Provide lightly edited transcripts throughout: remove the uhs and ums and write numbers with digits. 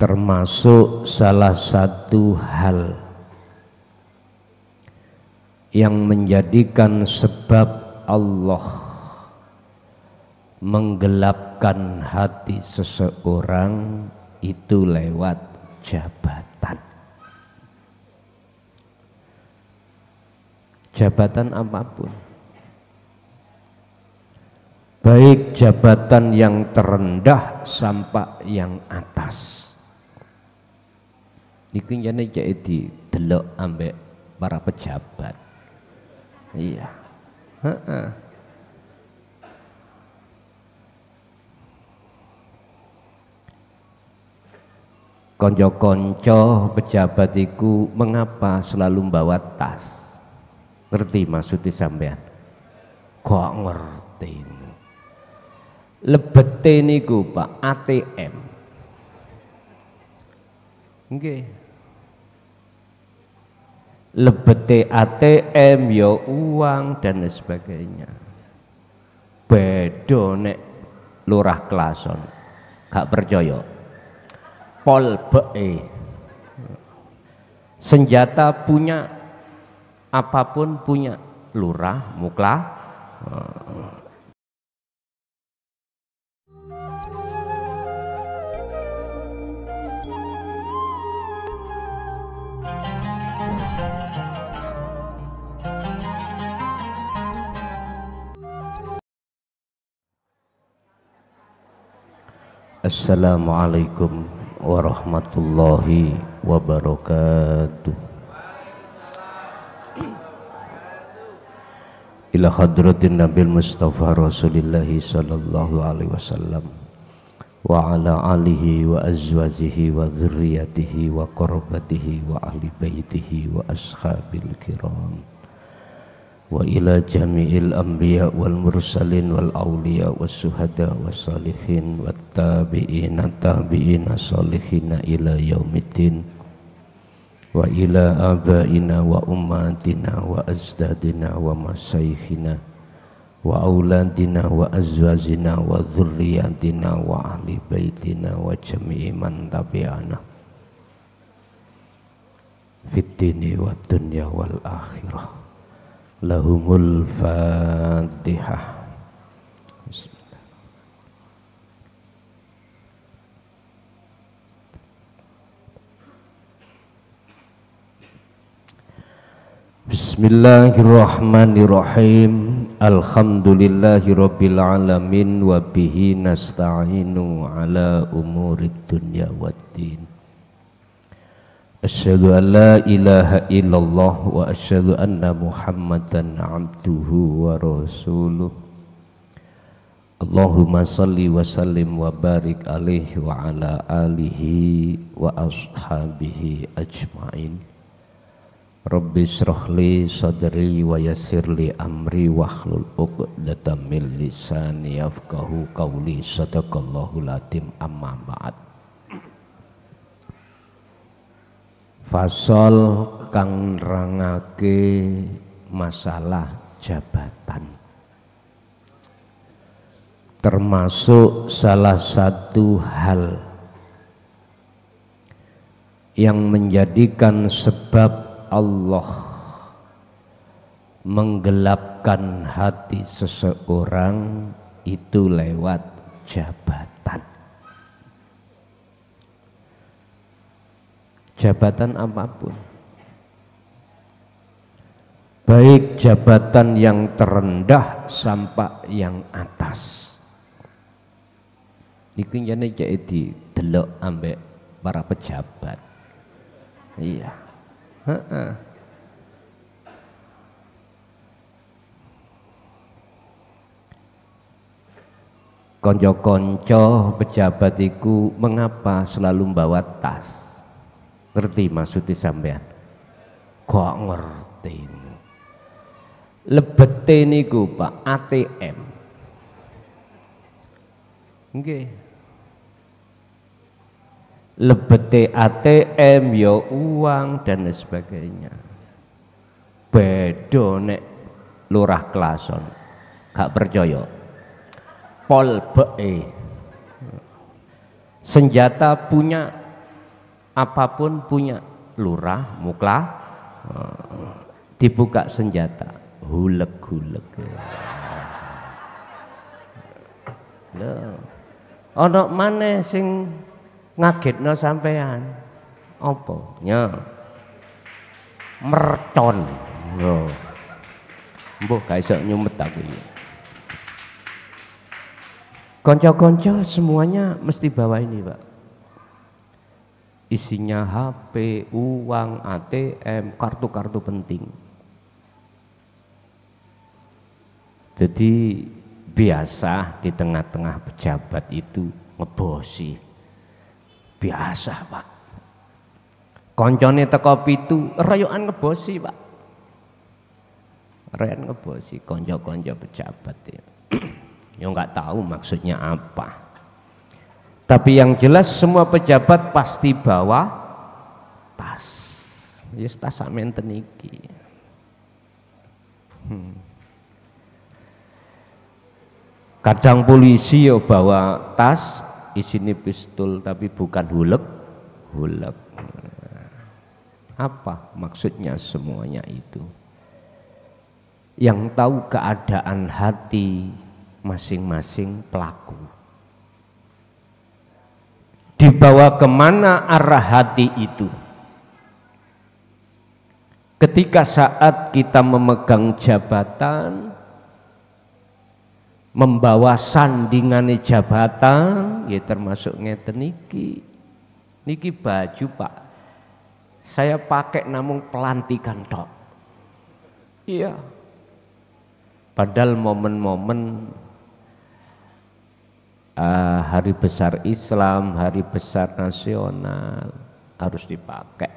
termasuk salah satu hal yang menjadikan sebab Allah menggelapkan hati seseorang itu lewat jabatan. Jabatan apapun, baik jabatan yang terendah sampai yang atas. Iku jane cek didelok ambek para pejabat. Iya. Heeh. Konco-konco pejabat iku mengapa selalu membawa tas? Ngerti maksudnya sampean? Kok ngerti. Lebete niku Pak ATM. Nggih. Lebete ATM ya uang dan sebagainya. Beda nek lurah klason. Gak percaya. Polbeke. Senjata punya, apapun punya, lurah, muklah. Assalamualaikum warahmatullahi wabarakatuh. Ila hadratin Nabil Mustafa Rasulillahi sallallahu alaihi wasallam wa ala alihi wa azwajihi wa dzurriyyatihi wa qurabatihi wa ahli baitihi wa ashabil kiram wa ila jami'il anbiya wal mursalin wal awliya was suhada was salihin wat tabi'ina tabi'ina salihina ila yaumiddin wa ila abaina wa ummatina wa azdadina wa masaykhina wa auladina wa azwajina wa dzurriyyatina wa ahli baitina wa jami'i man tabi'ana fid dini wad dunya wal akhirah. Lahumul Fatihah. Bismillahirrahmanirrahim. Alhamdulillahirabbil alamin wa bihi nasta'inu ala umurid dunya waddin. Asyhadu an la ilaha illallah wa asyhadu anna Muhammadan abduhu wa rasuluh. Allahumma salli wa sallim wa barik alaihi wa ala alihi wa ashabihi ajmain. Rabbi shrah li sadri wa yassir li amri wahlul 'uqdatam min lisani yafqahu qawli. Sadaqallahul azim. Amma ba'd. Fasol kang nerangake masalah jabatan, termasuk salah satu hal yang menjadikan sebab Allah menggelapkan hati seseorang itu lewat jabatan. Jabatan apapun, baik jabatan yang terendah sampai yang atas. Iku jane cek didelok ambek para pejabat. Iya. Heeh. Konco-konco pejabat iku mengapa selalu membawa tas? Ngerti maksudnya sampean? Kok ngerti. Lebete niku Pak ATM. Nggih. Lebete ATM ya uang dan sebagainya. Beda nek lurah klason. Gak percaya. Polbeke. Senjata punya, apapun punya, lurah, muklah, dibuka senjata, hulek-hulek. Lho, ana maneh sing ngagetno sampean. Apa? Nya. Mercon. Lho. Mbok gak iso nyumet aku iki. Konco-konco semuanya mesti bawa ini, Pak. Isinya HP, uang, ATM, kartu-kartu penting. Jadi biasa di tengah-tengah pejabat itu ngebosi. Biasa, Pak. Koncone teko pitu, royokan ngebosi, Pak. Royokan ngebosi konco-konco pejabat itu. Ya nggak tahu maksudnya apa. Tapi yang jelas semua pejabat pasti bawa tas. Ya tas samenten iki. Kadang polisi ya bawa tas isinya pistol tapi bukan hulek. Apa maksudnya semuanya itu? Yang tahu keadaan hati masing-masing pelaku. Dibawa kemana arah hati itu? Ketika saat kita memegang jabatan, membawa sandingan jabatan, ya termasuk ngeten niki baju, Pak. Saya pakai namun pelantikan tok. Iya. Padahal momen-momen hari besar Islam, hari besar nasional harus dipakai.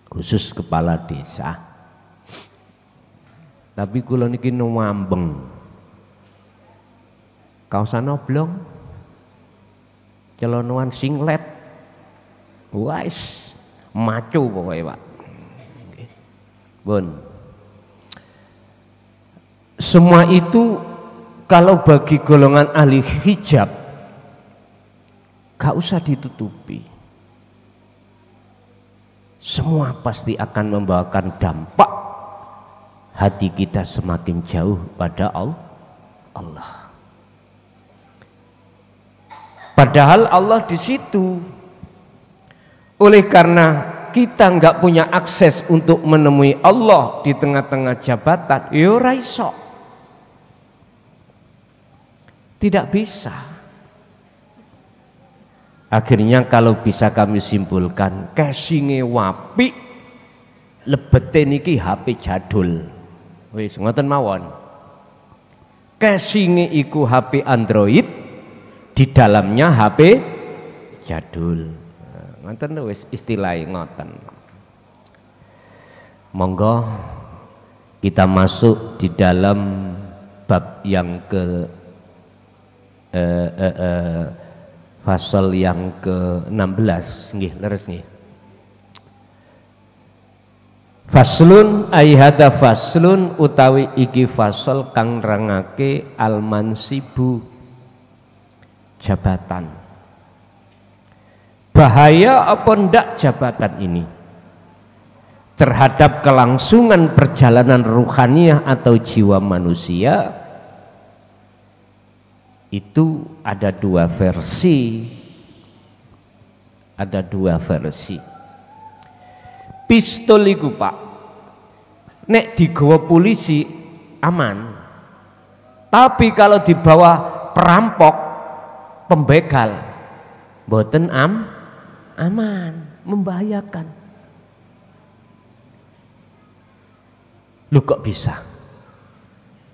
Khusus kepala desa. Tapi kula niki nuwambeng. Kaosan oblong. Celonoan singlet. Wais, maco pokoknya, Pak. Bun. Semua itu kalau bagi golongan ahli hijab gak usah ditutupi. Semua pasti akan membawakan dampak hati kita semakin jauh pada Allah. Padahal Allah di situ. Oleh karena kita nggak punya akses untuk menemui Allah di tengah-tengah jabatan, ya ora iso. Tidak bisa. Akhirnya kalau bisa kami simpulkan, casing-e wapi, lebete niki HP jadul. Wis ngoten mawon. Casing-e iku HP Android, di dalamnya HP jadul. Ngoten wis istilahnya ngoten. Monggo kita masuk di dalam bab yang ke fasal yang ke-16 nggih leres nggih. Faslun ai hada faslun utawi iki fasal kang nerangake al-mansibu jabatan. Bahaya apa ndak jabatan ini terhadap kelangsungan perjalanan ruhaniah atau jiwa manusia? Itu ada dua versi. Ada dua versi. Pistol iku, Pak, nek digawa polisi aman. Tapi kalau dibawa perampok, pembegal, mboten aman, membahayakan. Lu kok bisa?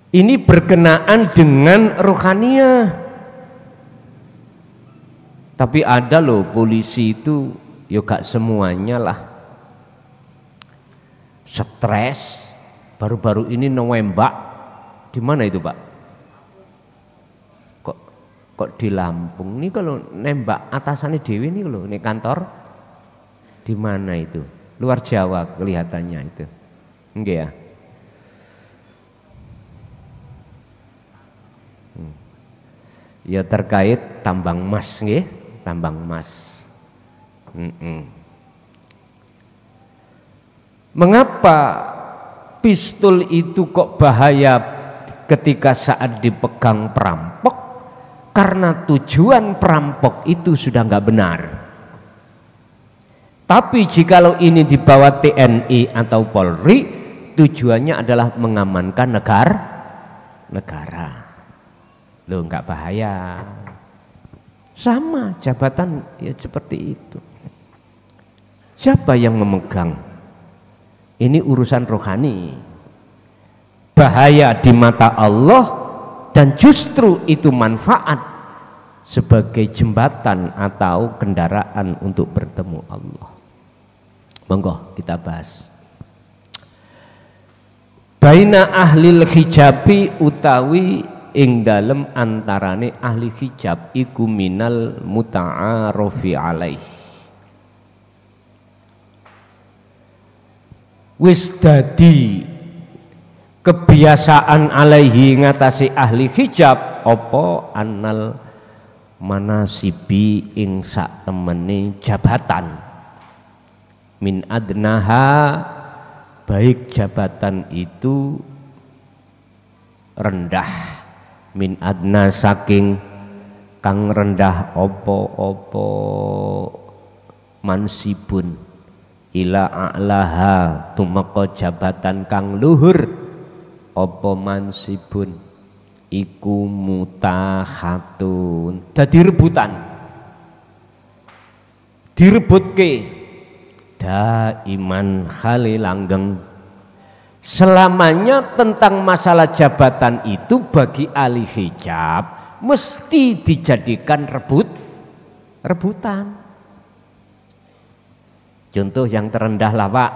Ini berkenaan dengan ruhaniah. Tapi ada loh polisi itu, ya gak semuanya lah. Stres. Baru-baru ini nembak. Di mana itu, Pak? Kok di Lampung? Ini kalau nembak atasannya Dewi ini loh, ini kantor. Di mana itu? Luar Jawa kelihatannya itu. Enggak ya? Ya terkait tambang emas nggih, tambang emas. Mengapa pistol itu kok bahaya ketika saat dipegang perampok? Karena tujuan perampok itu sudah nggak benar. Tapi jikalau ini dibawa TNI atau Polri, tujuannya adalah mengamankan negara. Loh, nggak bahaya. Sama jabatan ya seperti itu. Siapa yang memegang? Ini urusan rohani, bahaya di mata Allah, dan justru itu manfaat sebagai jembatan atau kendaraan untuk bertemu Allah. Monggo kita bahas. Baina ahlil hijabi utawi ing dalem antarane ahli hijab iku minal muta'arofi alaih. Wis dadi kebiasaan alaihi ngatasi ahli hijab apa annal manasibi ing sak temene jabatan min adnaha, baik jabatan itu rendah, min adna saking kang rendah apa mansibun ila a'laha tumeka jabatan kang luhur apa mansibun iku mutahatun, dadi rebutan, direbutke daiman khali langgeng selamanya. Tentang masalah jabatan itu bagi ahli hijab mesti dijadikan rebutan. Contoh yang terendah lah Pak,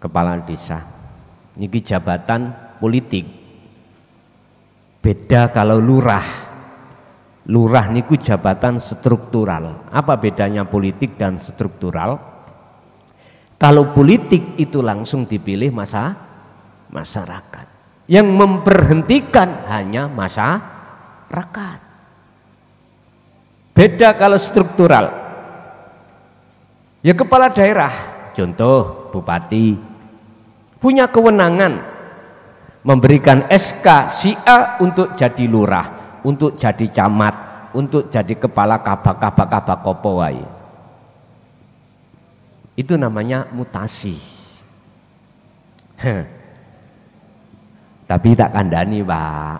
kepala desa. Niki jabatan politik. Beda kalau lurah. Lurah niku jabatan struktural. Apa bedanya politik dan struktural? Kalau politik itu langsung dipilih masyarakat. Yang memberhentikan hanya masyarakat. Beda kalau struktural. Ya kepala daerah, contoh bupati, punya kewenangan memberikan SK si A untuk jadi lurah, untuk jadi camat, untuk jadi kepala kabak kopowai. Itu namanya mutasi. Tapi tak kandani Pak.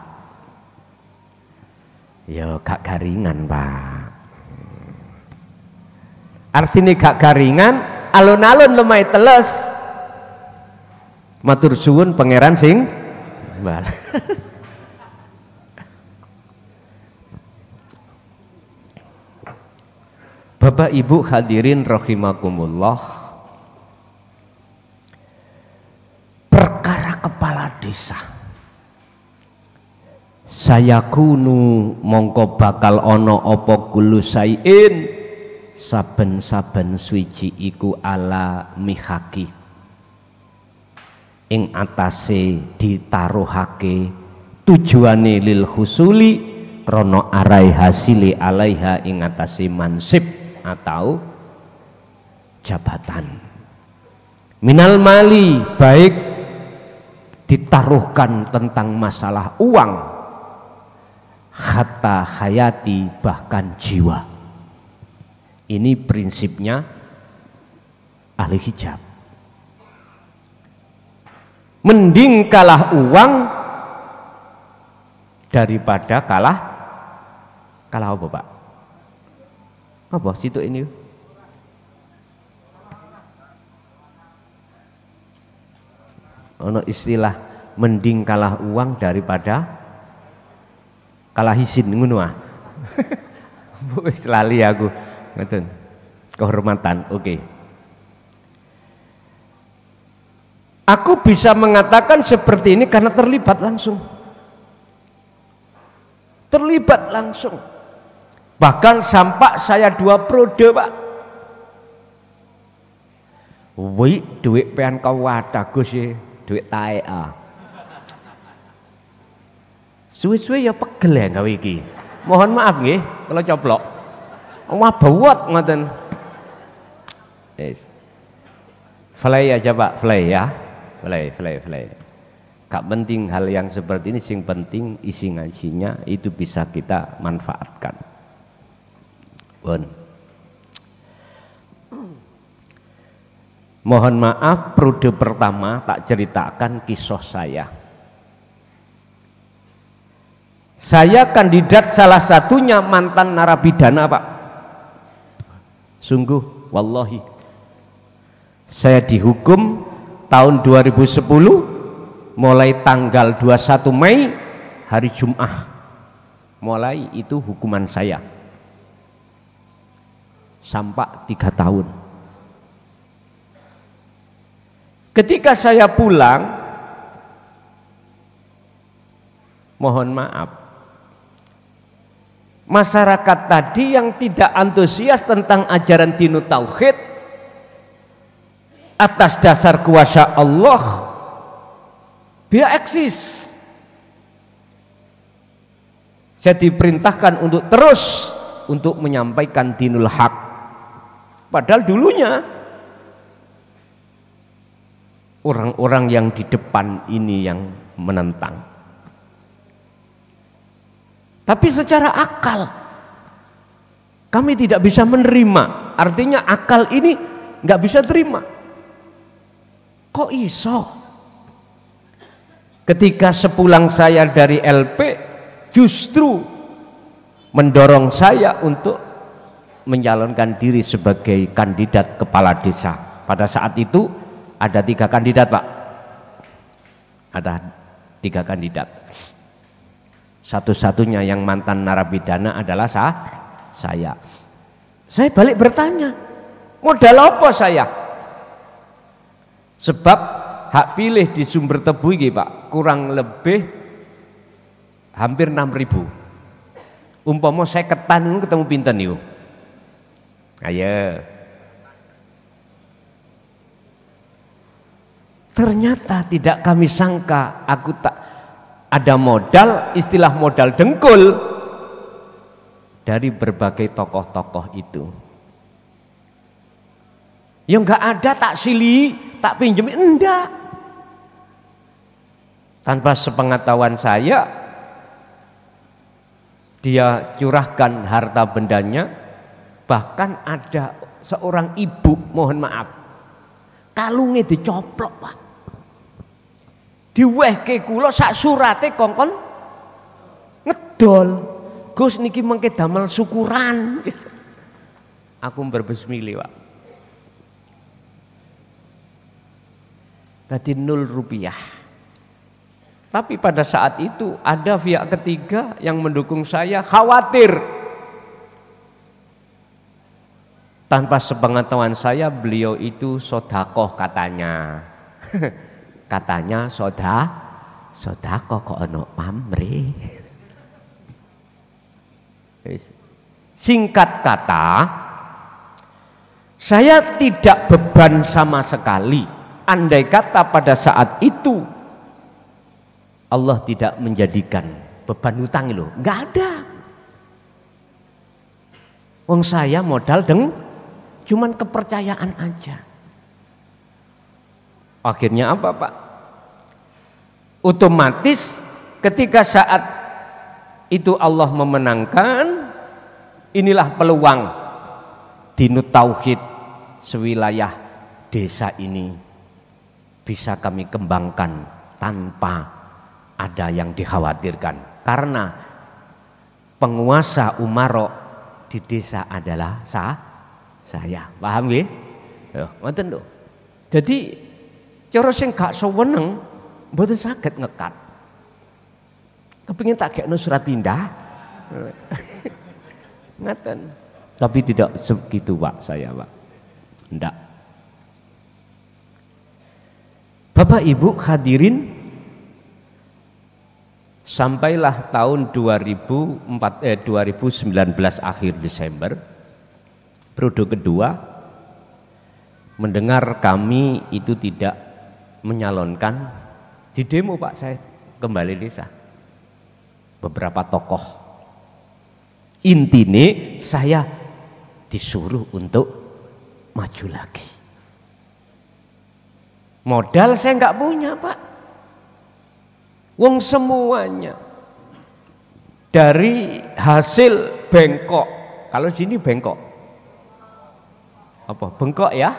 Ya gak garingan Pak. Artinya gak garingan, alun-alun lemai teles. Matur suwun pangeran sing bal. Bapak Ibu hadirin rahimakumullah, perkara kepala desa saya kunu mongko bakal ono opo kulu sayin saben-saben suci iku ala mihaki ing atase ditaruhake tujuane lil husuli krono arai hasili alaiha ing atase mansib atau jabatan minal mali, baik ditaruhkan tentang masalah uang, hatta hayati bahkan jiwa. Ini prinsipnya ahli hijab. Mending kalah uang daripada kalah apa Pak? Apa situ ini? Ono istilah mending kalah uang daripada kalah isin ngono ah. Wis lali aku. Ngoten. Kehormatan. Oke. Aku bisa mengatakan seperti ini karena terlibat langsung. Terlibat langsung. Bahkan sampai saya 2 periode, Pak. Wih, duit pean kau wadah Gus ya, duit tae ah. Suwe-suwe ya pegel ya gawe iki. Mohon maaf nggih kalau coplok. Wah bawot ngoten. Yes. Fly aja Pak, fly ya. Fly. Gak penting hal yang seperti ini, sing penting isi ngajinya itu bisa kita manfaatkan. Bon. Mohon maaf, periode pertama tak ceritakan kisah saya. Saya kandidat salah satunya mantan narapidana Pak. Sungguh, wallahi. Saya dihukum tahun 2010 mulai tanggal 21 Mei hari Jumat. Mulai itu hukuman saya. Sampai 3 tahun. Ketika saya pulang, mohon maaf, masyarakat tadi yang tidak antusias tentang ajaran dinut tauhid atas dasar kuasa Allah, dia eksis. Saya diperintahkan untuk terus untuk menyampaikan dinul haq. Padahal dulunya orang-orang yang di depan ini yang menentang. Tapi secara akal kami tidak bisa menerima. Artinya akal ini nggak bisa terima. Kok iso? Ketika sepulang saya dari LP justru mendorong saya untuk mencalonkan diri sebagai kandidat kepala desa. Pada saat itu ada 3 kandidat Pak. Ada 3 kandidat. Satu-satunya yang mantan narapidana adalah saya. Saya balik bertanya, modal apa saya? Sebab hak pilih di Sumber Tebu ini Pak kurang lebih hampir 6.000. Umpama saya ketan ketemu pinten yuk. Ayo. Ternyata tidak kami sangka, aku tak ada modal, istilah modal dengkul dari berbagai tokoh-tokoh itu. Yang enggak ada tak silih, tak pinjem, enggak. Tanpa sepengetahuan saya, dia curahkan harta bendanya, bahkan ada seorang ibu, mohon maaf, kalungnya dicoplok Pak. Diwehke kula sak surate kongkon ngedol. Gus niki mengke damel syukuran. Aku berbesmili Pak. Tadi 0 rupiah. Tapi pada saat itu ada pihak ketiga yang mendukung saya, khawatir. Tanpa sepengetahuan saya beliau itu sodakoh katanya. Katanya sodakoh kok ono pamrih. Singkat kata, saya tidak beban sama sekali. Andai kata pada saat itu Allah tidak menjadikan beban hutang loh, nggak ada. Wong saya modal cuman kepercayaan aja. Akhirnya apa Pak? Otomatis ketika saat itu Allah memenangkan, inilah peluang dinut tauhid sewilayah desa ini bisa kami kembangkan tanpa ada yang dikhawatirkan. Karena penguasa Umarok di desa adalah saya. Paham nggih? Yo, ngoten lho. Jadi cara sing gak seweneng mboten saged ngekat. Kepingin tak gekno surat pindah. Ngaten. Tapi tidak segitu Pak saya, Pak. Ndak. Bapak Ibu hadirin, sampailah tahun 2019 akhir Desember, periode kedua, mendengar kami itu tidak menyalonkan di demo Pak, saya kembali desa. Beberapa tokoh. Intine saya disuruh untuk maju lagi. Modal saya nggak punya, Pak. Wong semuanya dari hasil bengkok. Kalau sini bengkok. Apa? Bengkok ya.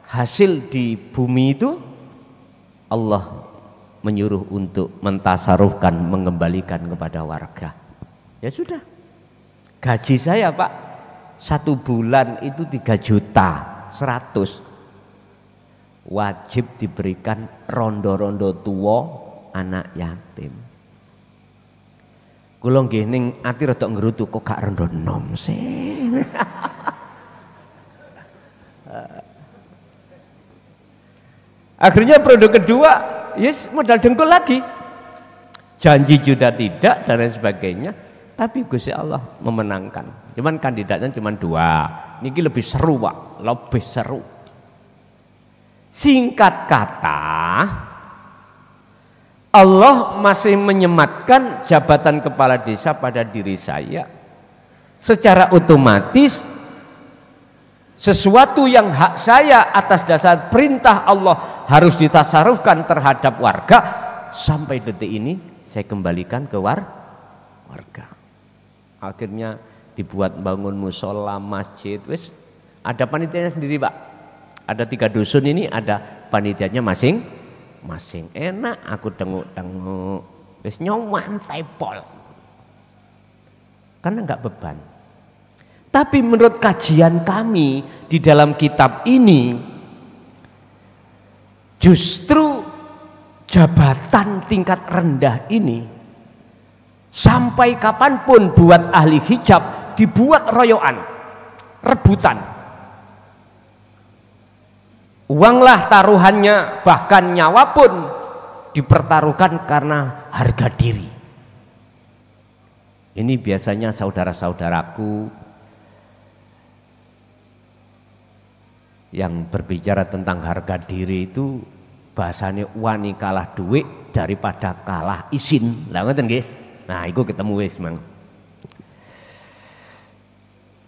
Hasil di bumi itu Allah menyuruh untuk mentasarufkan, mengembalikan kepada warga. Ya sudah. Gaji saya, Pak, 1 bulan itu 3.100.000. Wajib diberikan rondo-rondo tua anak yatim. Kula nggih ning ati rada ngrutu kok gak rondo nom sih. Akhirnya produk kedua, yes, modal dengkul lagi. Janji juga tidak dan lain sebagainya. Tapi Gusti Allah memenangkan. Cuman kandidatnya cuma 2. Niki lebih seru, Pak, lebih seru. Singkat kata, Allah masih menyematkan jabatan kepala desa pada diri saya. Secara otomatis sesuatu yang hak saya atas dasar perintah Allah harus ditasarufkan terhadap warga. Sampai detik ini saya kembalikan ke warga. Akhirnya dibuat bangun musola, masjid, wis ada panitianya sendiri, Pak. Ada 3 dusun ini ada panitianya masing-masing. Enak aku tengok-tengok, wis nyoman tepol. Karena enggak beban. Tapi menurut kajian kami di dalam kitab ini, justru jabatan tingkat rendah ini sampai kapanpun buat ahli hijab dibuat royoan, rebutan. Uanglah taruhannya, bahkan nyawa pun dipertaruhkan karena harga diri. Ini biasanya saudara-saudaraku yang berbicara tentang harga diri itu bahasanya wani kalah duit daripada kalah isin. Lah ngoten nggih. Nah, iku ketemu wis mang.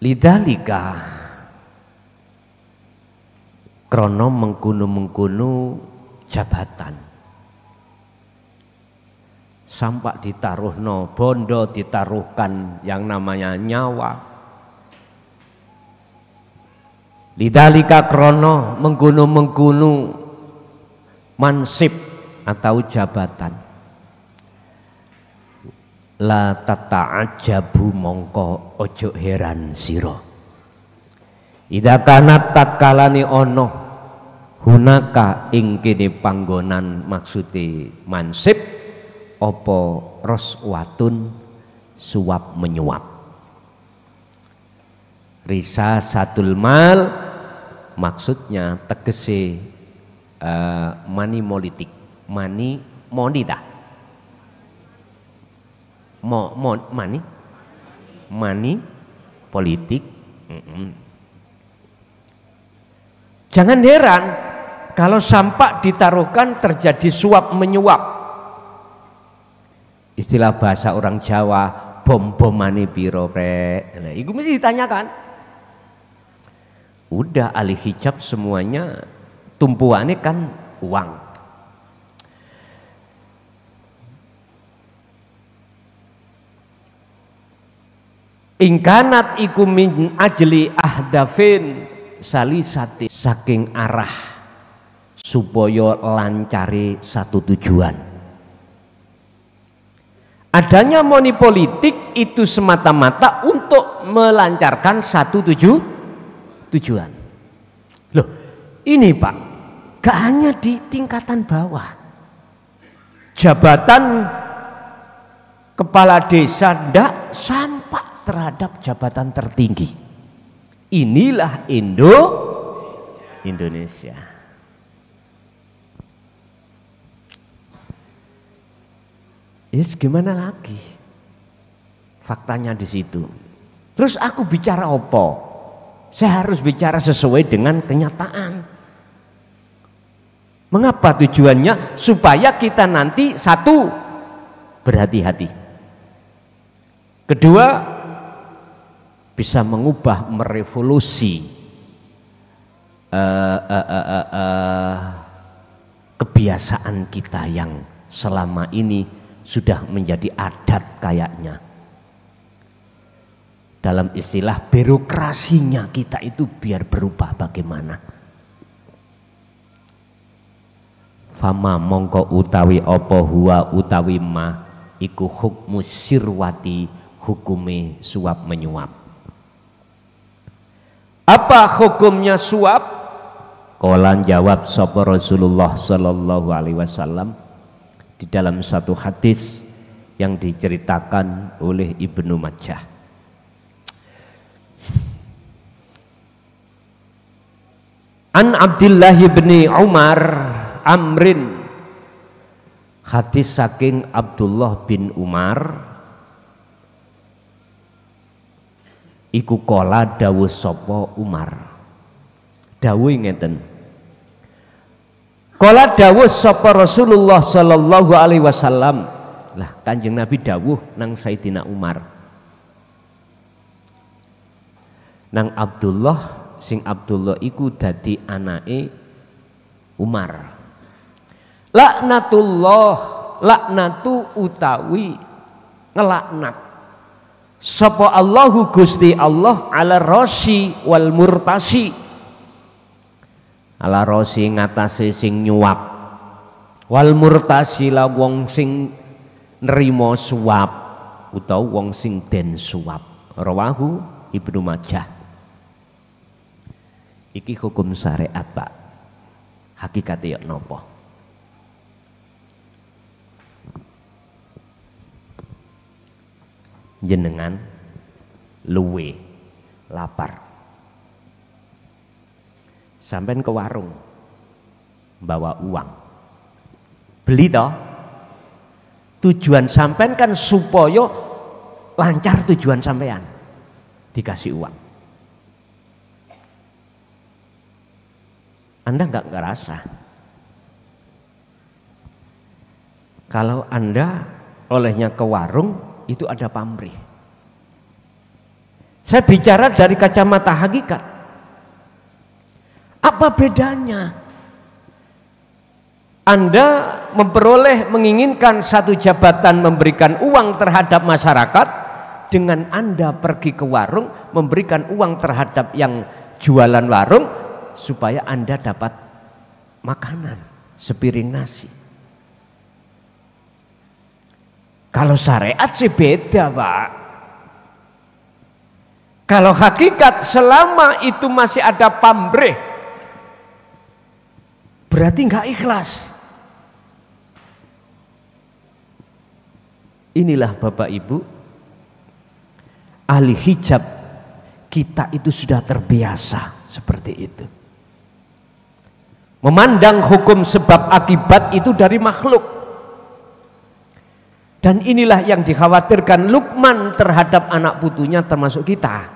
Lidzalika krono mengkono-mengkono jabatan. Sampak ditaruhno bondo, ditaruhkan yang namanya nyawa. Lidzalika krono mengkono-mengkono mansib atau jabatan. La tata'ajabu mongko ojo heran sira. Ida kanat tatkalane ono hunaka ing kene panggonan maksude mansib apa roswatun suap menyuap. Risa satul mal maksudnya tegese mani politik, mani monita, mani politik. Jangan heran kalau sampak ditaruhkan terjadi suap menyuap. Istilah bahasa orang Jawa, bom-bomane piro rek. Nah, itu mesti ditanyakan. Udah ahli hijab semuanya tumpuannya kan uang. Ingkanat iku min ajli ahdafin salisati, saking arah supaya lancari satu tujuan. Adanya money politik itu semata-mata untuk melancarkan satu tujuan. Loh, ini Pak, gak hanya di tingkatan bawah. Jabatan kepala desa ndak sampai terhadap jabatan tertinggi. Inilah Indonesia. Yes, gimana lagi? Faktanya di situ. Terus aku bicara apa? Saya harus bicara sesuai dengan kenyataan. Mengapa tujuannya? Supaya kita nanti satu, berhati-hati. Kedua, bisa mengubah, merevolusi kebiasaan kita yang selama ini sudah menjadi adat kayaknya. Dalam istilah birokrasinya kita itu biar berubah bagaimana. Fama mongko utawi apa huwa utawi ma iku hukmu sirwati hukume suap menyuap. Apa hukumnya suap? Qalan jawab sapa Rasulullah sallallahu alaihi wasallam di dalam satu hadis yang diceritakan oleh Ibnu Majah. An Abdullah bin Umar Amrin, hadis saking Abdullah bin Umar iku kola dawuh sapa Umar, dawuh ngeten, kola dawuh sapa Rasulullah sallallahu alaihi wasallam. Lah Kanjeng Nabi dawuh nang Sayyidina Umar, nang Abdullah, sing Abdullah iku dadi anake Umar. Laknatullah, laknatu utawi ngelaknat sapa Allahu Gusti Allah ala rosi wal murtasi, ala rosi ngatasi sing nyuap, wal murtasi la wong sing nerima suap utawa wong sing den suap. Rawahu Ibnu Majah. Iki hukum syariat Pak, hakikate ya napa? Jenengan luwe lapar, sampean ke warung bawa uang, beli toh, tujuan sampean kan supaya lancar tujuan sampean, dikasih uang. Anda nggak ngerasa kalau Anda olehnya ke warung itu ada pamrih. Saya bicara dari kacamata hakikat. Apa bedanya Anda memperoleh, menginginkan satu jabatan, memberikan uang terhadap masyarakat, dengan Anda pergi ke warung memberikan uang terhadap yang jualan warung supaya Anda dapat makanan sepiring nasi? Kalau syariat sih beda Pak. Kalau hakikat selama itu masih ada pamrih, berarti nggak ikhlas. Inilah Bapak Ibu, ahli hijab kita itu sudah terbiasa seperti itu. Memandang hukum sebab akibat itu dari makhluk. Dan inilah yang dikhawatirkan Luqman terhadap anak putunya termasuk kita.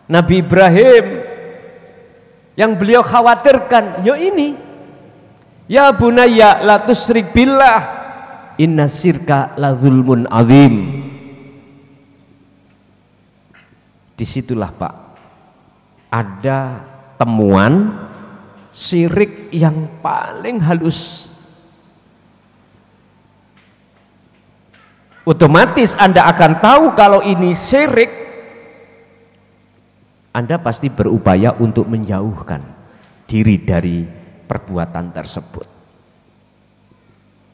Nabi Ibrahim yang beliau khawatirkan, ya ini, ya bunayya la tusyrik billah inna syirka la zulmun azim. Disitulah Pak ada temuan syirik yang paling halus. Otomatis Anda akan tahu kalau ini syirik, Anda pasti berupaya untuk menjauhkan diri dari perbuatan tersebut.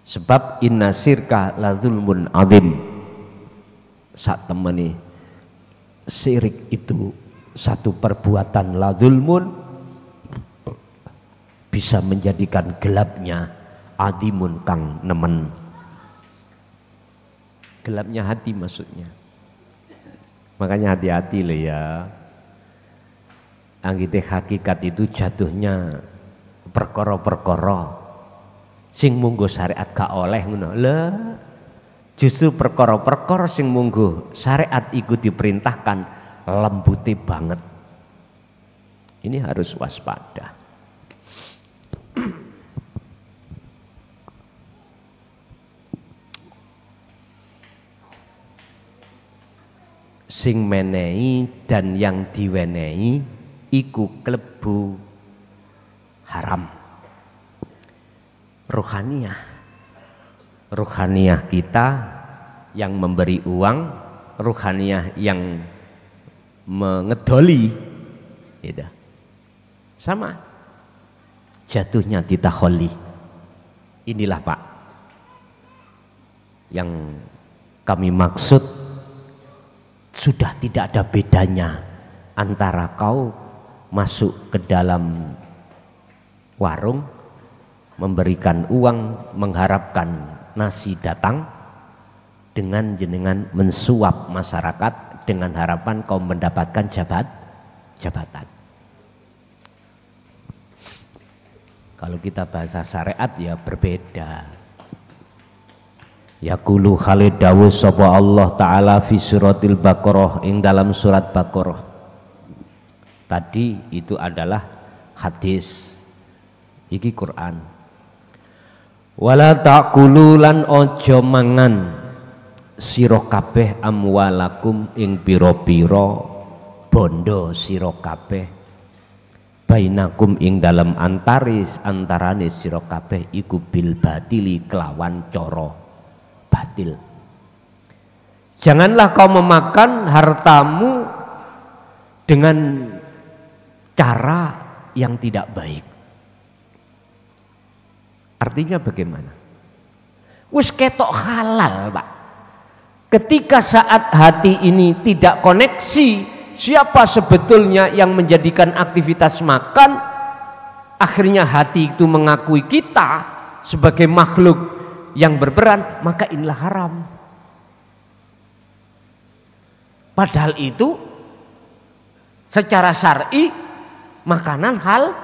Sebab inna syirka la zulmun azim. Saat temani syirik itu satu perbuatan la zulmun, bisa menjadikan gelapnya adimun kang nemen. Gelapnya hati maksudnya. Makanya hati-hati loh ya. Anggite hakikat itu jatuhnya perkara-perkara sing munggo syariat gak oleh ngono. Lah justru perkara-perkara sing munggo syariat iku diperintahkan lembute banget. Ini harus waspada. Sing menehi dan yang diwenehi iku klebu haram. Ruhaniyah kita yang memberi uang, ruhaniyah yang mengedoli, gitu. Sama jatuhnya di takholi. Inilah Pak yang kami maksud, sudah tidak ada bedanya antara kau masuk ke dalam warung memberikan uang mengharapkan nasi datang, dengan jenengan mensuap masyarakat dengan harapan kau mendapatkan jabatan. Kalau kita bahasa syariat ya berbeda. Yaqulu Khalid dawuh sapa Allah taala fi suratil Baqarah, ing dalam surat Baqarah. Tadi itu adalah hadis, iki Quran. Wala taqulu lan ojo mangan sira kabeh amwalakum ing pira-pira bondo sira kabeh bainakum ing dalam antarane sira kabeh iku bil batili kelawan cara batil. Janganlah kau memakan hartamu dengan cara yang tidak baik. Artinya bagaimana? Wis ketok halal, Pak. Ketika saat hati ini tidak koneksi, siapa sebetulnya yang menjadikan aktivitas makan, akhirnya hati itu mengakui kita sebagai makhluk yang berperan, maka inilah haram. Padahal itu secara syar'i makanan halal,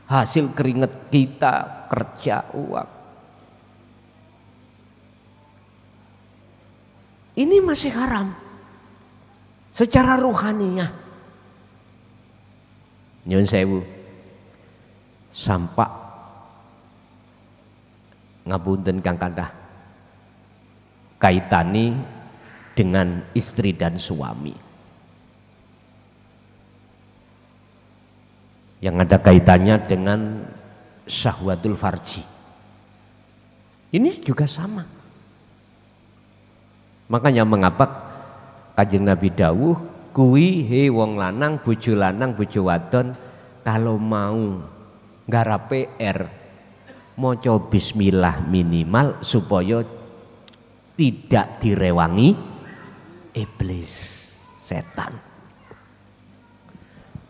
hasil keringat kita, kerja uang. Ini masih haram secara ruhaniyah. Nyun sewu, sampak ngapunten kang kathah kaitani dengan istri dan suami, yang ada kaitannya dengan syahwatul farji. Ini juga sama. Makanya mengapa Kanjeng Nabi dawuh, kuwi he wong lanang, bojo wadon, kalau mau nggarap PR maca bismillah minimal supaya tidak direwangi iblis, setan.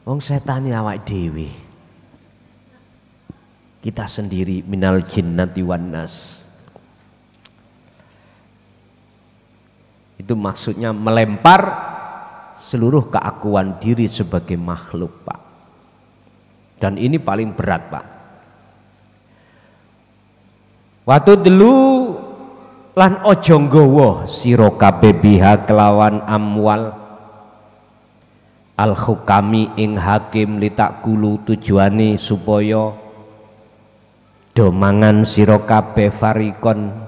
Wong setan awake dhewe. Kita sendiri minal jinnati wan nas. Itu maksudnya melempar seluruh keakuan diri sebagai makhluk, Pak. Dan ini paling berat, Pak. Waktu dulu lan ojo nggawa sira kabeh biha kelawan amwal al hukami ing hakim litakulu, tujuane supaya do mangan sira kabeh farikon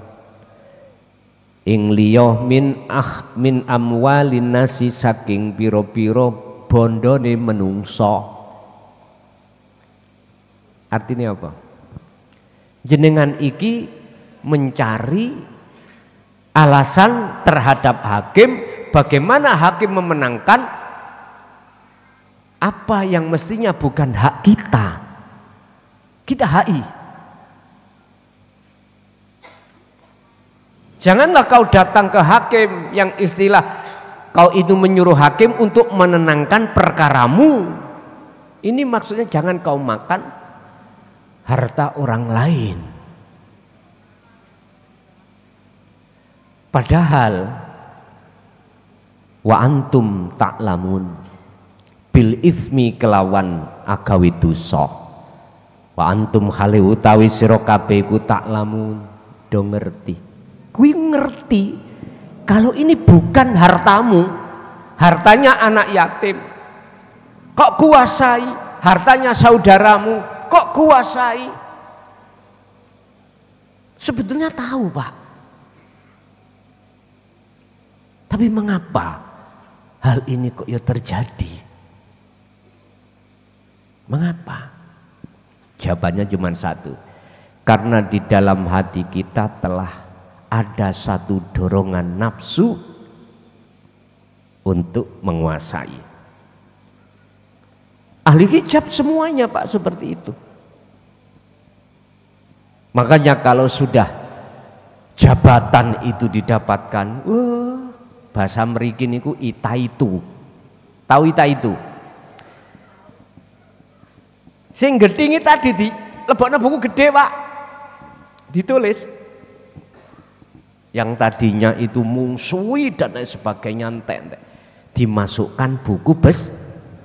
ing liya min amwalin nasi, saking pira-pira bondone menungso. Artinya apa? Jenengan iki mencari alasan terhadap hakim, bagaimana hakim memenangkan apa yang mestinya bukan hak kita. Kita HI. Janganlah kau datang ke hakim yang istilah kau itu menyuruh hakim untuk menenangkan perkaramu. Ini maksudnya jangan kau makan harta orang lain. Padahal wa antum ta'lamun bil ismi kelawan agawi dosa. Wa antum khali utawi sira kabeh iku ta'lamun, do ngerti. Kui ngerti kalau ini bukan hartamu, hartanya anak yatim, kok kuasai, hartanya saudaramu, kok kuasai. Sebetulnya tahu, Pak. Tapi mengapa hal ini kok ya terjadi? Mengapa? Jawabannya cuma satu. Karena di dalam hati kita telah ada satu dorongan nafsu untuk menguasai. Ahli hijab semuanya Pak seperti itu. Makanya kalau sudah jabatan itu didapatkan, bahasa mriki niku ita itu. Tahu ita itu? Sing gedhingi tadi di lebokno buku gede Pak. Ditulis yang tadinya itu mungsui dan lain sebagainya entek dimasukkan buku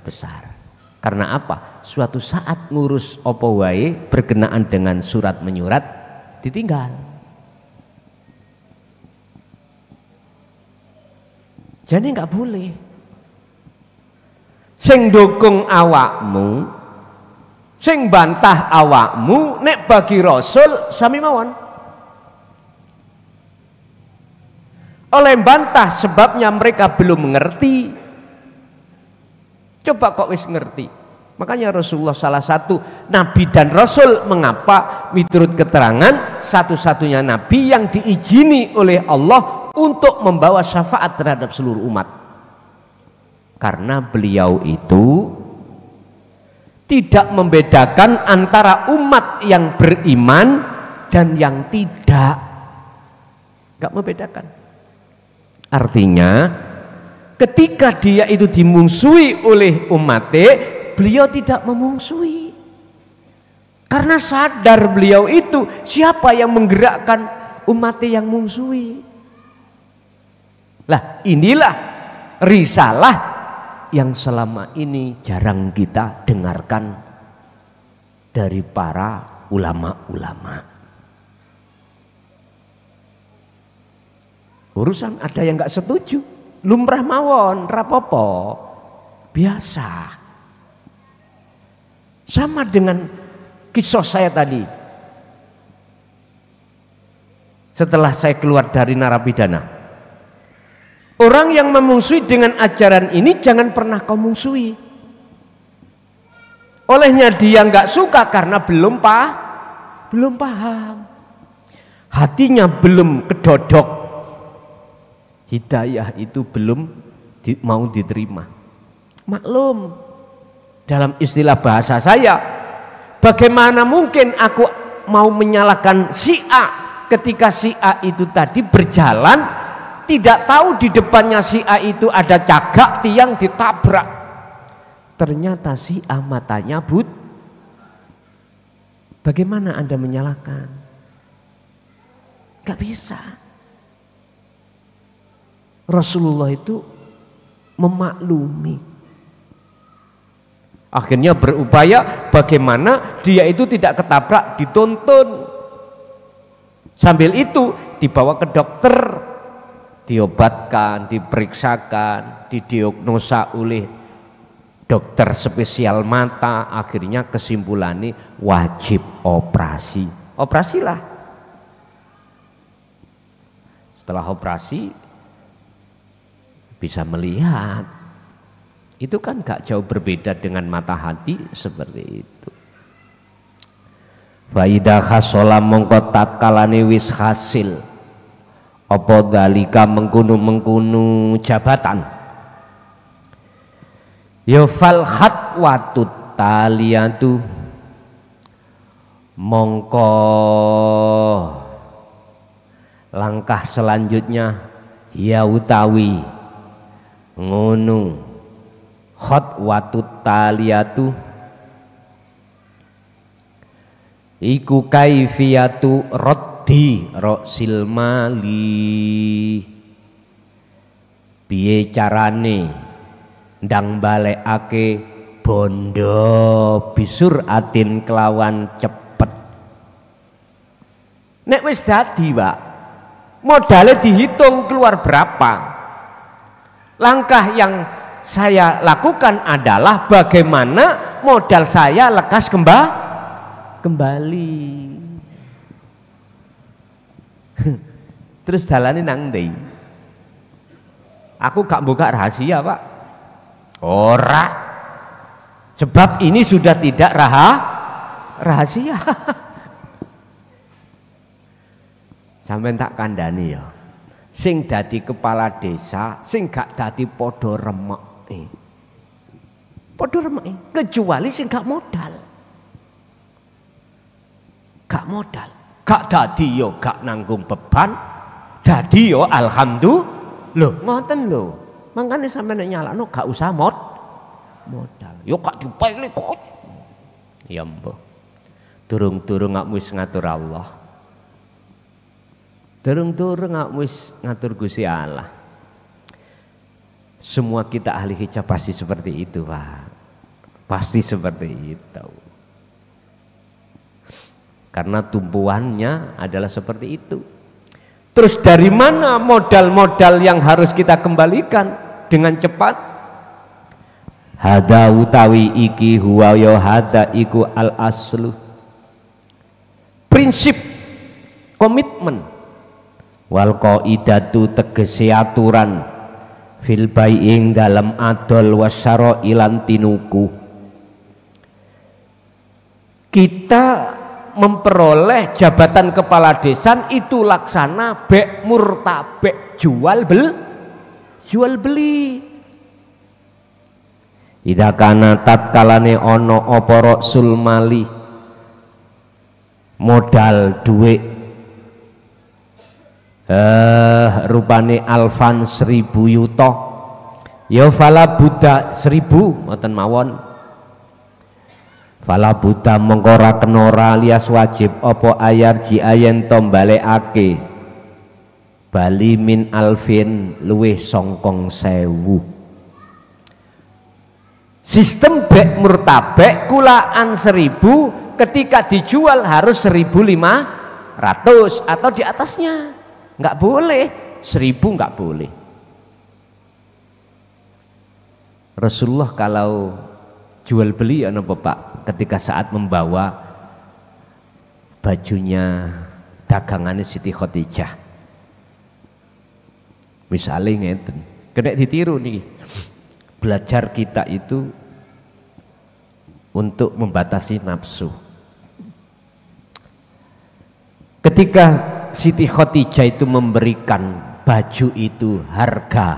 besar. Karena apa? Suatu saat ngurus opo wae berkenaan dengan surat menyurat ditinggal. Jadi nggak boleh. Sing dukung awakmu, sing bantah awakmu, nek bagi Rasul sami mawon. Oleh bantah sebabnya mereka belum mengerti. Coba kok wis ngerti. Makanya Rasulullah salah satu Nabi dan Rasul, mengapa menurut keterangan satu-satunya Nabi yang diizini oleh Allah untuk membawa syafaat terhadap seluruh umat. Karena beliau itu tidak membedakan antara umat yang beriman dan yang tidak. Gak membedakan. Artinya ketika dia itu dimungsuhi oleh umatnya, beliau tidak memungsuhi. Karena sadar beliau itu siapa yang menggerakkan umatnya yang mungsuhi. Lah inilah risalah yang selama ini jarang kita dengarkan dari para ulama-ulama. Urusan ada yang nggak setuju, lumrah mawon, rapopo, biasa. Sama dengan kisah saya tadi. Setelah saya keluar dari narapidana, orang yang memusuhi dengan ajaran ini jangan pernah kau musuhi. Olehnya dia nggak suka karena belum paham, hatinya belum kedodok. Hidayah itu belum mau diterima. Maklum, dalam istilah bahasa saya, bagaimana mungkin aku mau menyalahkan si A ketika si A itu tadi berjalan tidak tahu di depannya si A itu ada cagak tiang ditabrak. Ternyata si A matanya but. Bagaimana Anda menyalahkan? Gak bisa. Rasulullah itu memaklumi. Akhirnya berupaya bagaimana dia itu tidak ketabrak, dituntun. Sambil itu dibawa ke dokter, diobatkan, diperiksakan, didiagnosa oleh dokter spesial mata. Akhirnya kesimpulannya wajib operasi. Operasilah. Setelah operasi bisa melihat. Itu kan gak jauh berbeda dengan mata hati seperti itu. Faidah khasola mongko tatkalane wis hasil apa dalika mengkunu jabatan. Ya fal khatwatut taliyatu mongko langkah selanjutnya ya utawi ngono khatwatut taliyatu iku kaifiyatu raddi ra'sil mali, piye carane ndang balekake bondo bisur atin kelawan cepet. Nek wis dadi Pak, modalnya dihitung keluar berapa. Langkah yang saya lakukan adalah bagaimana modal saya lekas kembali. Terus dalane nang ndi? Aku gak buka rahasia Pak. Ora. Sebab ini sudah tidak Rahasia. Sampeyan tak kandhani ya. Sing dadi kepala desa, sing gak dadi padha remeke. Padha remeke, kecuali sing gak modal. Gak modal, gak dadi yo gak nanggung beban, dadi yo alhamdulillah. Lho, ngoten lho. Mangkane sampeyan nek nyalakno gak usah modal. Yo gak dipele kok. Ya mbah. Durung-durung awakmu wis ngatur Allah. Durung-durung awakmu wis ngatur Gusti Allah. Semua kita ahli hijab pasti seperti itu, Pak. Pasti seperti itu. Karena tumpuannya adalah seperti itu. Terus dari mana modal-modal yang harus kita kembalikan dengan cepat? Hada utawi iki huwa ya hada iku al aslu. Prinsip komitmen wal qaidatu tegese aturan fil bai'ing dalam adol wasyara ilan tinuku. Kita memperoleh jabatan kepala desa itu laksana bek murtabek jual beli. Ida kana tatkalane ono oporo sulmali modal duit rupane alfan 1000 yuto ya fala buddha 1000 ngoten mawon. Fala buddha mengkora kenora alias wajib opo ayar ji ayen tombalekake bali min alfin luwih songkong 1000. Sistem bek murtabek kulaan 1000 ketika dijual harus 1500 atau di atasnya. Nggak boleh 1000, nggak boleh. Rasulullah kalau jual beli ya napa Pak, ketika saat membawa bajunya dagangannya Siti Khadijah, misalnya ngeten, kena ditiru nih. Belajar kita itu untuk membatasi nafsu. Ketika Siti Khadijah itu memberikan baju itu harga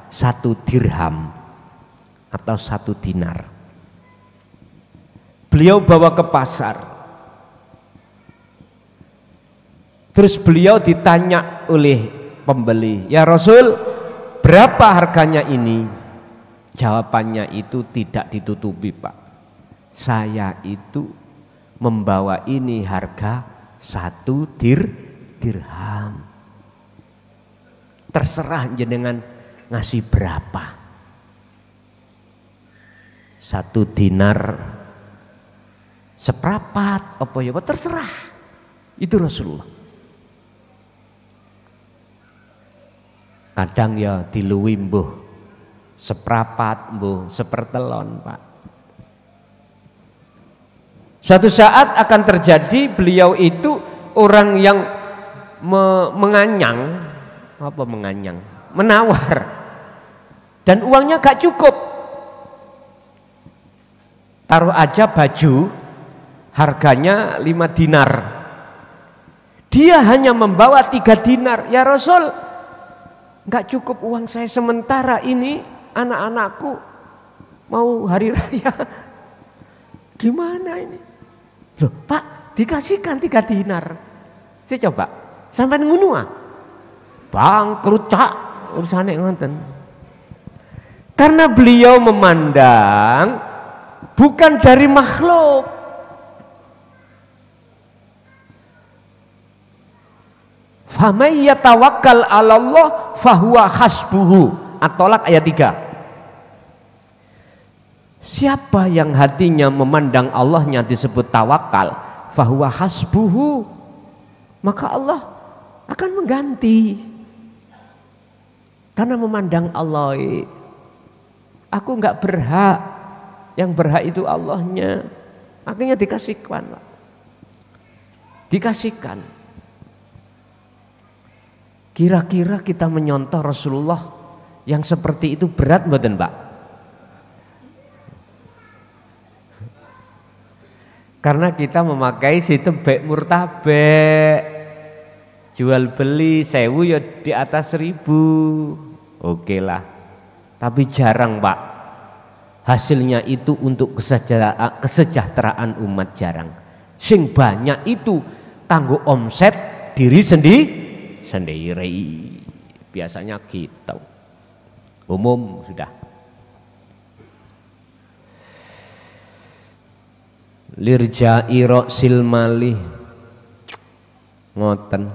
1 dirham atau 1 dinar, beliau bawa ke pasar. Terus beliau ditanya oleh pembeli, ya Rasul, berapa harganya ini? Jawabannya itu tidak ditutupi, Pak. Saya itu membawa ini harga 1 dirham. Terserah jenengan ngasih berapa. 1 dinar seprapat apa ya, terserah. Itu Rasulullah. Kadang ya diluwi mbuh seprapat, mbuh sepertelon, Pak. Suatu saat akan terjadi beliau itu orang yang menganyang, apa menganyang? Menawar. Dan uangnya gak cukup. Taruh aja baju harganya 5 dinar. Dia hanya membawa 3 dinar. Ya Rasul, gak cukup uang saya sementara ini, anak-anakku mau hari raya. Gimana ini? Loh Pak, dikasihkan 3 dinar. Saya coba, sampai ngono ah. Bangkrut cak, urusannya ngoten. Karena beliau memandang bukan dari makhluk. Faman yatawakkal 'alallah fahuwa hasbuhu. At-Tolak ayat 3. Siapa yang hatinya memandang Allahnya disebut tawakal, fahuwa hasbuhu, maka Allah akan mengganti. Karena memandang Allah, aku nggak berhak, yang berhak itu Allahnya. Akhirnya dikasihkan, Pak. Dikasihkan. Kira-kira kita menyontoh Rasulullah yang seperti itu berat mboten, Pak? Karena kita memakai sistem baik murtabek, jual beli 1000 ya di atas 1000, oke lah. Tapi jarang Pak, hasilnya itu untuk kesejahteraan umat jarang. Sing banyak itu kanggo omset diri sendiri. Biasanya gitu. Umum sudah. Lirja'i ra'sil mali ngoten.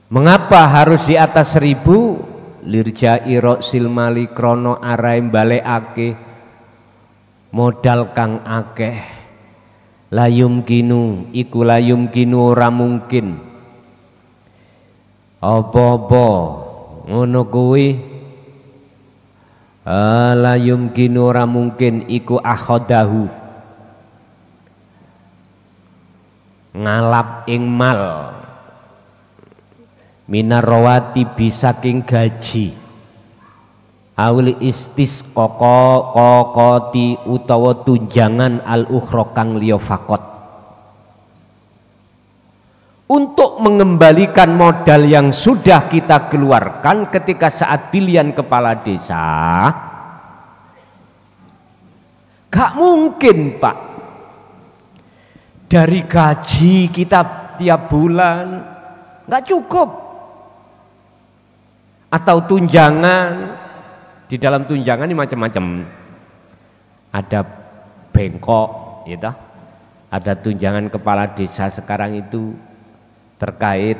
Mengapa harus di atas 1000? Lirja'i ra'sil mali krono arai balekake modal kang akeh. Layum kinu iku layum kinu ora mungkin. Apa-apa ngono kuwi la yumkinu ora mungkin iku akhadahu ngalap ing mal minarawati bisaking gaji awil istis kokoti utawa tunjangan al ukhra kang liya fakot untuk mengembalikan modal yang sudah kita keluarkan ketika saat pilihan kepala desa. Gak mungkin Pak, dari gaji kita tiap bulan gak cukup, atau tunjangan. Di dalam tunjangan ini macam-macam, ada bengkok gitu. Ada tunjangan kepala desa sekarang itu terkait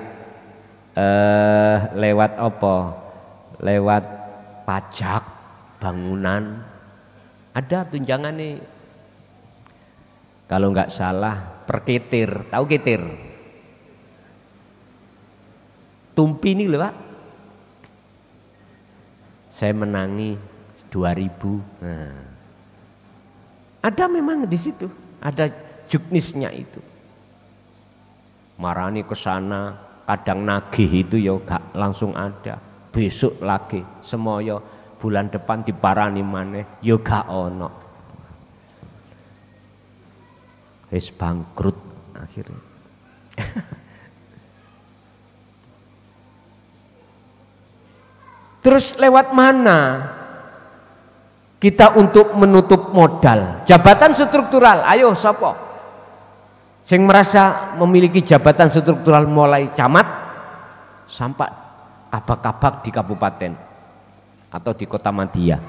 lewat apa? Lewat pajak bangunan. Ada tunjangan nih. Kalau nggak salah per kitir, tahu kitir? Tumpi ini loh Pak. Saya menangi 2000. Nah, ada memang di situ, ada juknisnya itu. Marani ke sana, kadang nagih itu ya gak langsung ada. Besok lagi semoyo bulan depan diparani maneh ya gak ono. Wis bangkrut akhirnya. Terus lewat mana kita untuk menutup modal? Jabatan struktural, ayo sapa? Sing merasa memiliki jabatan struktural mulai camat sampai kabak-kabak di kabupaten atau di kota Madia.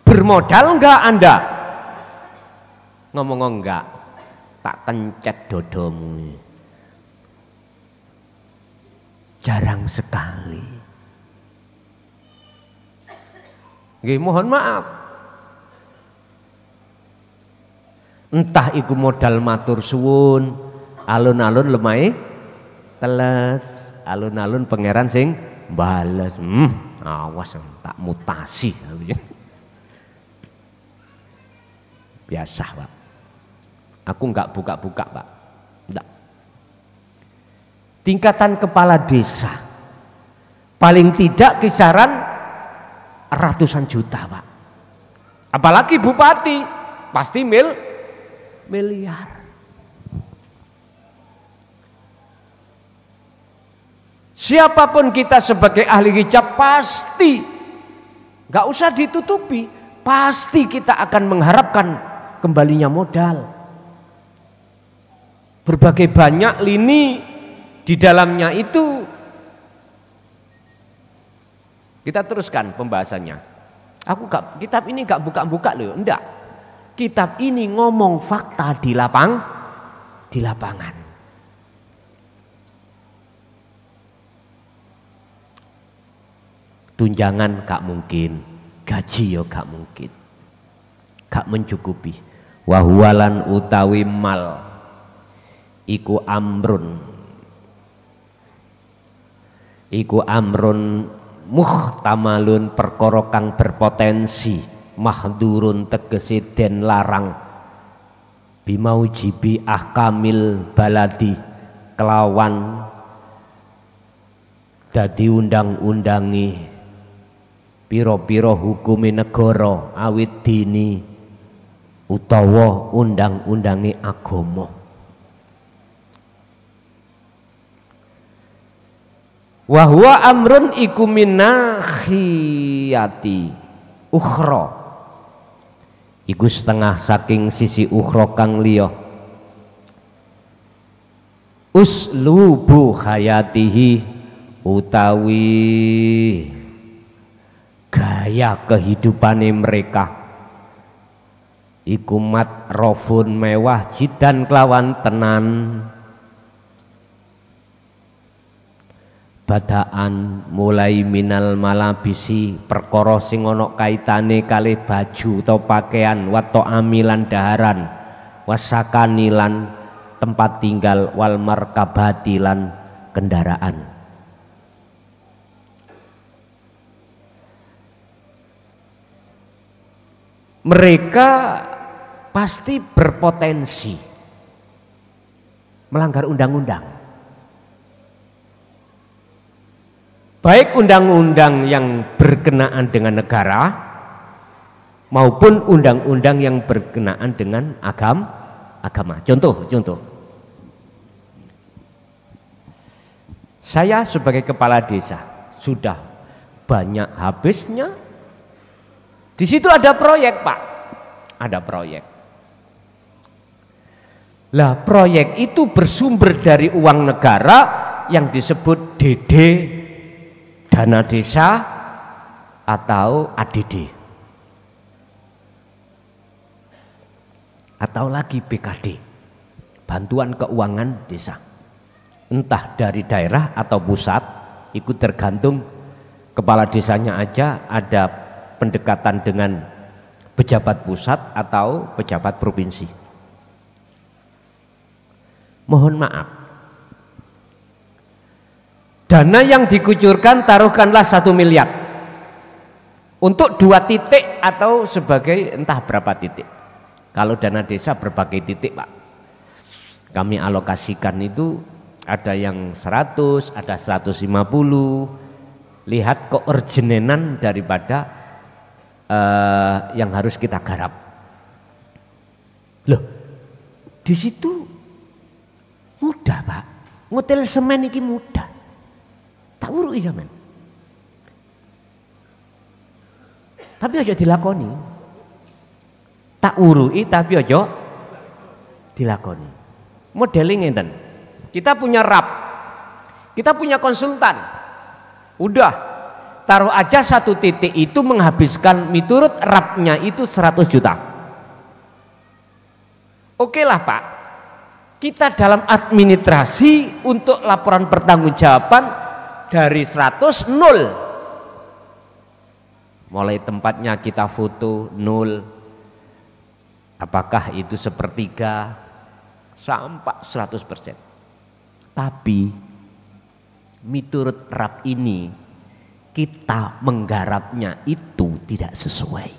Bermodal enggak Anda? Ngomong enggak, tak kencet dodomu. Jarang sekali. Nggih, mohon maaf. Entah iku modal matur suwun, alun-alun lemai teles, alun-alun pangeran sing bales. Awas tak mutasi. Biasa Pak. Aku enggak buka-buka Pak. Enggak. Tingkatan kepala desa paling tidak kisaran ratusan juta Pak. Apalagi bupati pasti miliar. Siapapun kita sebagai ahli hijab pasti nggak usah ditutupi, pasti kita akan mengharapkan kembalinya modal. Berbagai banyak lini di dalamnya itu. Kita teruskan pembahasannya. Kitab ini nggak buka-buka loh, enggak. Kitab ini ngomong fakta di lapangan. Tunjangan gak mungkin, gaji ya gak mungkin, gak mencukupi. Wahwalan utawi mal iku amrun muhtamalun perkara kang berpotensi, mahdurun tegese den larang, bimaujibi ahkamil baladi kelawan dadi undang-undangi, piro-piro hukumi negara awit dini utawa undang-undangi agama. Wa huwa amrun iku minakhiyati ukhra, iku setengah saking sisi ukhra kang liya. Uslubu hayatihi utawi gaya kehidupane mereka iku matrofun mewah jidan kelawan tenan, badaan mulai minal malabisi perkara sing ana kaitane kalih baju atau pakaian, wato amilan daharan, wasakanilan tempat tinggal, wal markabatilan kendaraan. Mereka pasti berpotensi melanggar undang-undang, baik undang-undang yang berkenaan dengan negara maupun undang-undang yang berkenaan dengan agama. Contoh, saya sebagai kepala desa sudah banyak habisnya. Di situ ada proyek, Pak. Ada proyek. Lah, proyek itu bersumber dari uang negara yang disebut DD, dana desa atau ADD. Atau lagi BKD, bantuan keuangan desa. Entah dari daerah atau pusat, ikut tergantung kepala desanya aja ada pendekatan dengan pejabat pusat atau pejabat provinsi. Mohon maaf, dana yang dikucurkan taruhkanlah 1 miliar untuk 2 titik atau sebagai entah berapa titik. Kalau dana desa berbagai titik, Pak, kami alokasikan itu ada yang 100, ada 150, lihat keurgenenan daripada yang harus kita garap. Loh, di situ mudah, Pak. Ngotel semen iki mudah. Tak urui sampean. Tapi aja dilakoni. Tak urui tapi aja dilakoni. Modeling ngeten. Kita punya rap. Kita punya konsultan. Udah, taruh aja 1 titik itu menghabiskan miturut rapnya itu 100 juta. Oke lah, Pak, kita dalam administrasi untuk laporan pertanggungjawaban dari 100 0. Mulai tempatnya kita foto 0, apakah itu sepertiga sampai 100%. Tapi miturut rap ini kita menggarapnya itu tidak sesuai.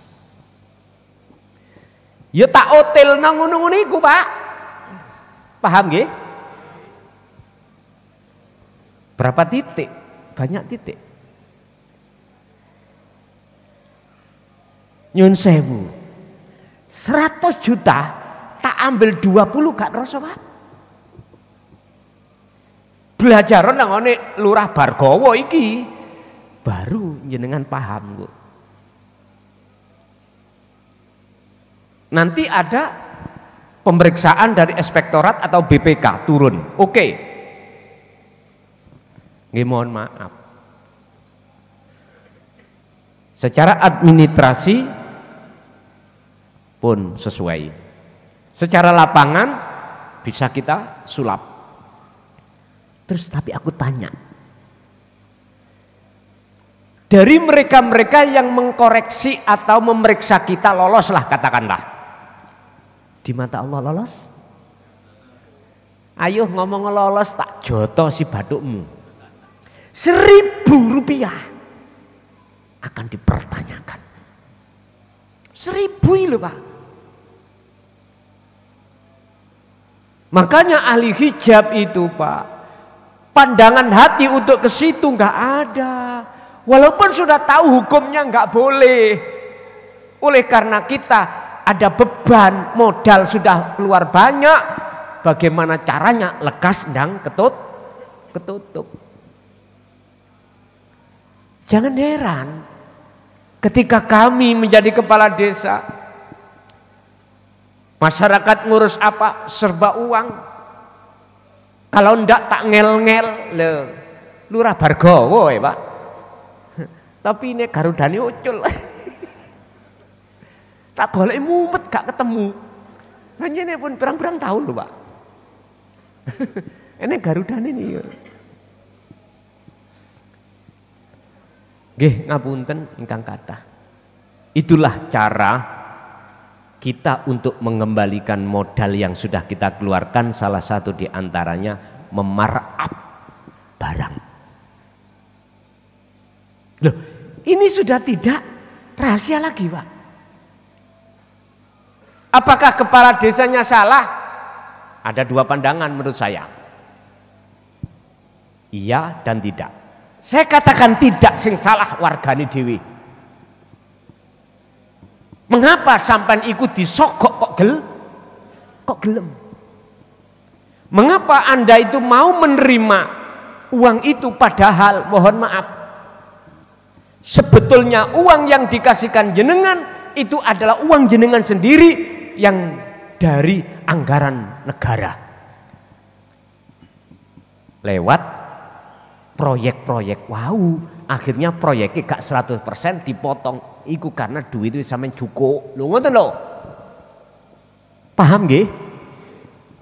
Ya tak hotel nang ngono-ngono iku, Pak. Paham nggih? Berapa titik? Banyak titik. Nyun sewu. 100 juta tak ambil 20 gak terasa, Pak. Belajar nang ngene Lurah Bargowo iki baru jenengan paham, Bu. Nanti ada pemeriksaan dari inspektorat atau BPK turun. Oke. Nggih, mohon maaf. Secara administrasi pun sesuai. Secara lapangan bisa kita sulap. Terus tapi aku tanya, dari mereka-mereka yang mengkoreksi atau memeriksa kita loloslah, katakanlah, di mata Allah lolos? Ayo ngomong lolos tak joto si batukmu. 1.000 rupiah akan dipertanyakan. 1.000 loh, Pak. Makanya ahli hijab itu, Pak, pandangan hati untuk ke situ nggak ada. Walaupun sudah tahu hukumnya nggak boleh. Oleh karena kita ada beban, modal sudah keluar banyak, bagaimana caranya lekas dan ketutup. Jangan heran ketika kami menjadi kepala desa, masyarakat ngurus apa? Serba uang. Kalau ndak tak ngel-ngel, lurah Bargowo ya Pak. Tapi ini garudane ucul. Tak golek mumet gak ketemu. Hanya ini pun berang-berang tahun loh Pak. Ini garudane nih. Nggih ngapunten ingkang kathah. Itulah cara kita untuk mengembalikan modal yang sudah kita keluarkan, salah satu di antaranya memarkup barang. Loh, ini sudah tidak rahasia lagi, Pak. Apakah kepala desanya salah? Ada dua pandangan menurut saya. Iya dan tidak. Saya katakan tidak, sing salah wargane dhewe. Mengapa sampean ikut disogok kok gelem? Mengapa Anda itu mau menerima uang itu padahal mohon maaf, sebetulnya uang yang dikasihkan jenengan itu adalah uang jenengan sendiri yang dari anggaran negara lewat proyek-proyek. Wow, akhirnya proyeknya gak 100% dipotong. Iku karena duit itu sampean cukup. Lho ngoten lho. Paham nggih?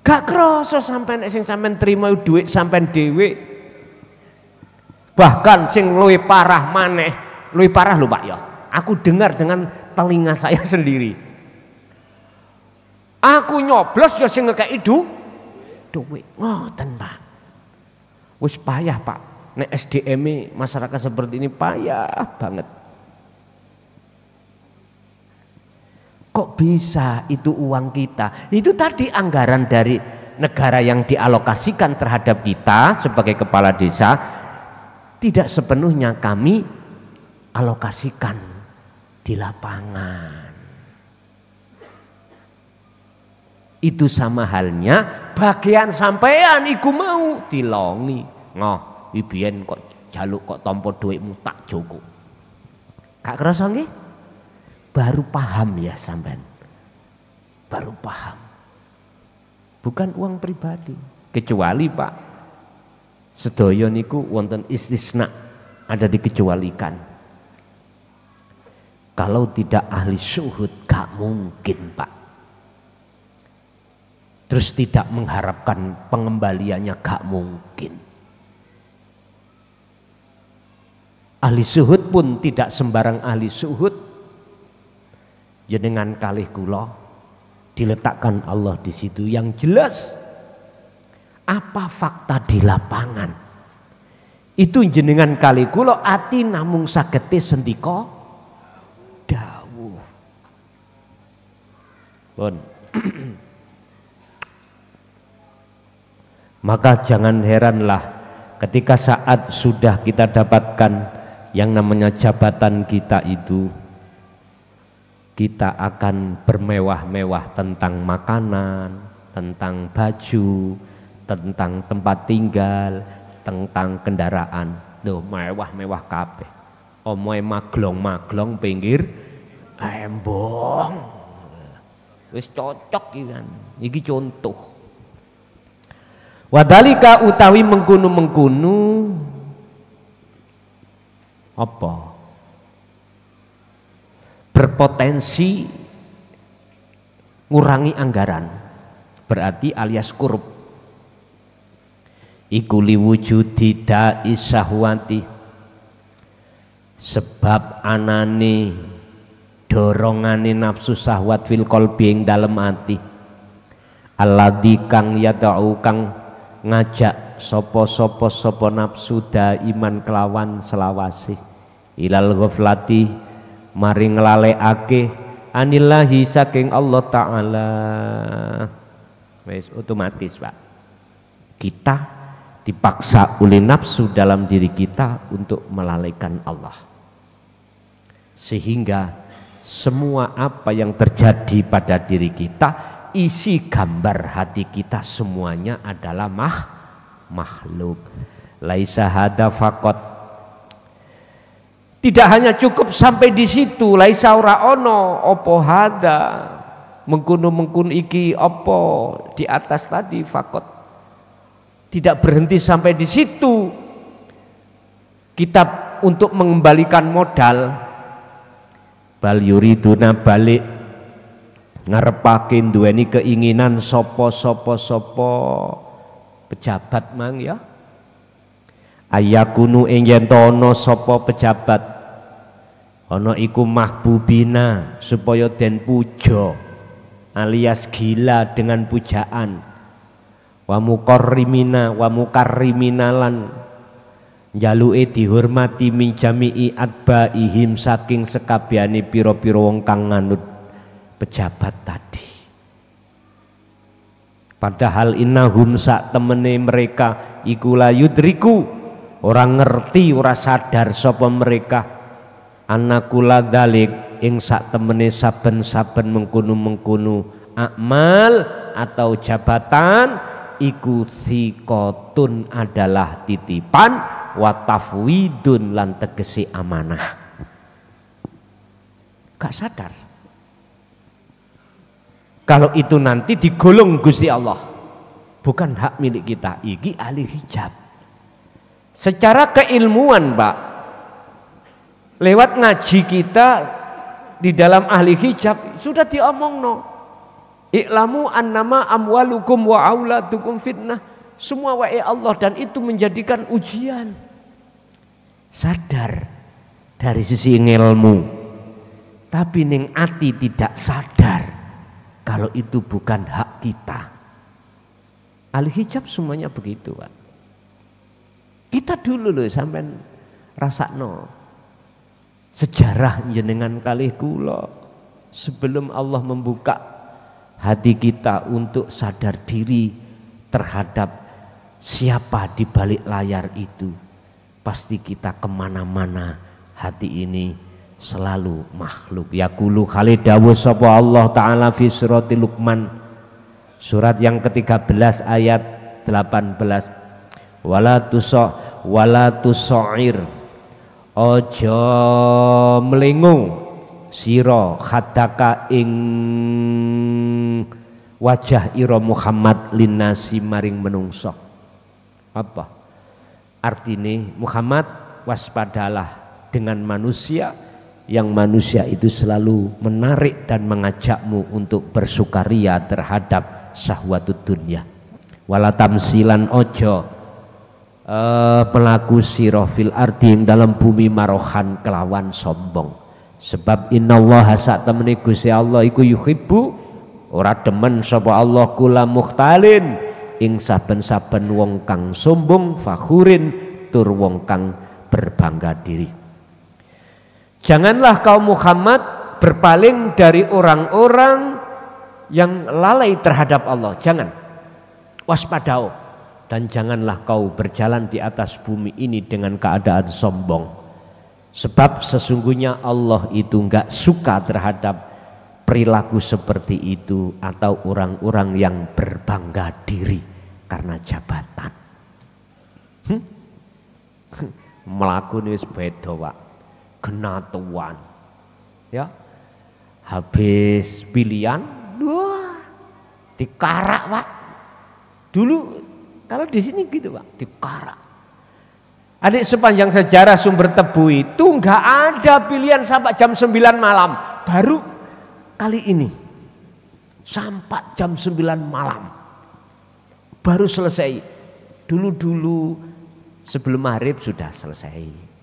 Gak krasa sampean sing sampean terima duit sampean dhewe. Bahkan sing luwih parah maneh, luwih parah lho Pak ya. Aku dengar dengan telinga saya sendiri. Aku nyoblos ya sing ngekeki duit. Ngoten Pak. Wis payah Pak. Nek SDM masyarakat seperti ini payah banget. Kok bisa itu uang kita? Itu tadi anggaran dari negara yang dialokasikan terhadap kita sebagai kepala desa tidak sepenuhnya kami alokasikan di lapangan. Itu sama halnya bagian sampean iku mau dilongi. Ngoh, biyen kok jaluk kok tampa dhuwitmu tak joko. Gak kerasa nggih? Baru paham ya sampean. Baru paham. Bukan uang pribadi. Kecuali Pak, sedaya niku wonten istisna, ada dikecualikan. Kalau tidak ahli syuhud gak mungkin Pak. Terus tidak mengharapkan pengembaliannya gak mungkin. Ahli syuhud pun tidak sembarang ahli syuhud. Jenengan kalih kula diletakkan Allah di situ yang jelas apa fakta di lapangan. Itu jenengan kalih kula ati namung sagete sendika dawuh. Pun. Maka jangan heranlah ketika saat sudah kita dapatkan yang namanya jabatan kita itu, kita akan bermewah-mewah tentang makanan, tentang baju, tentang tempat tinggal, tentang kendaraan. Loh, mewah-mewah kabeh. Omoe maglong-maglong pinggir embong. Wis cocok iki kan. Iki contoh. Wadalika utawi mengkunu-mengkunu apa? Berpotensi ngurangi anggaran, berarti alias korup. Iku liwujudi da'i syahwati, sebab anane dorongane nafsu syahwat fil qalbi ing dalem ati. Alladzi kang yad'u kang ngajak sapa nafsu daiman kelawan selawase ilal ghaflati mari nglalekake anillahi saking Allah Ta'ala. Wis otomatis Pak, kita dipaksa oleh nafsu dalam diri kita untuk melalaikan Allah, sehingga semua apa yang terjadi pada diri kita, isi gambar hati kita semuanya adalah makhluk. Laisa hada faqat, tidak hanya cukup sampai di situ. Laisa ora ono opo hada mengkuno iki opo di atas tadi faqat, tidak berhenti sampai di situ. Kita untuk mengembalikan modal, bal yuriduna balik ngarepake duweni keinginan sopo pejabat mang ya, ayakunu ing yen ana sapa pejabat ana iku mahbubina supaya den puja alias gila dengan pujaan, wa mukarrimina wa mukarriminalan jaluke dihormati min jami'i atbaihim saking sekabehane pira-pira wong kang nganut pejabat tadi. Padahal innahum sak temene mereka iku la yudriku, orang ngerti ora sadar sapa mereka anakula dalik ing sak temene saben-saben mengkono-mengkono amal atau jabatan iku thiqatun adalah titipan wa tafwidun lan tegese amanah. Gak sadar kalau itu nanti digolong Gusti Allah bukan hak milik kita, iki ahli hijab. Secara keilmuan Pak, lewat ngaji kita di dalam ahli hijab sudah diomongno, i'lamu annama amwalukum wa auladukum fitnah, semua wae Allah, dan itu menjadikan ujian. Sadar dari sisi ilmu, tapi ning ati tidak sadar kalau itu bukan hak kita. Ahli hijab semuanya begitu Pak. Kita dulu loh sampean rasakno sejarah jenengan kalih kula sebelum Allah membuka hati kita untuk sadar diri terhadap siapa di balik layar itu, pasti kita kemana-mana hati ini selalu makhluk. Yaqulu khalid dawuh sapa Allah Ta'ala fi surati Luqman surat yang ke-13 ayat 18, wala tusair ojo melengung sira khadaka ing wajah ira Muhammad linnasi maring menungso. Apa artine? Muhammad waspadalah dengan manusia yang manusia itu selalu menarik dan mengajakmu untuk bersukaria terhadap syahwatud dunya. Wala tamsilan ojo pelaku sira fil ardi dalam bumi marohan kelawan sombong. Sebab innallaha sak temene Gusti Allah iku yuhibbu ora demen sapa Allah kula mukhtalin ing saben-saben wong kang sombong, fakhurin tur wong kang berbangga diri. Janganlah kaum Muhammad berpaling dari orang-orang yang lalai terhadap Allah. Jangan. Waspadao. Dan janganlah kau berjalan di atas bumi ini dengan keadaan sombong. Sebab sesungguhnya Allah itu enggak suka terhadap perilaku seperti itu atau orang-orang yang berbangga diri karena jabatan. Melakukan wis beda Pak. Kenatuan. Ya. Habis pilihan, wah, dikarak Pak. Dulu kalau di sini gitu Pak, dikarak. Adik sepanjang sejarah Sumber Tebu itu nggak ada pilihan sampai jam 9 malam. Baru kali ini sampai jam 9 malam baru selesai. Dulu sebelum maghrib sudah selesai.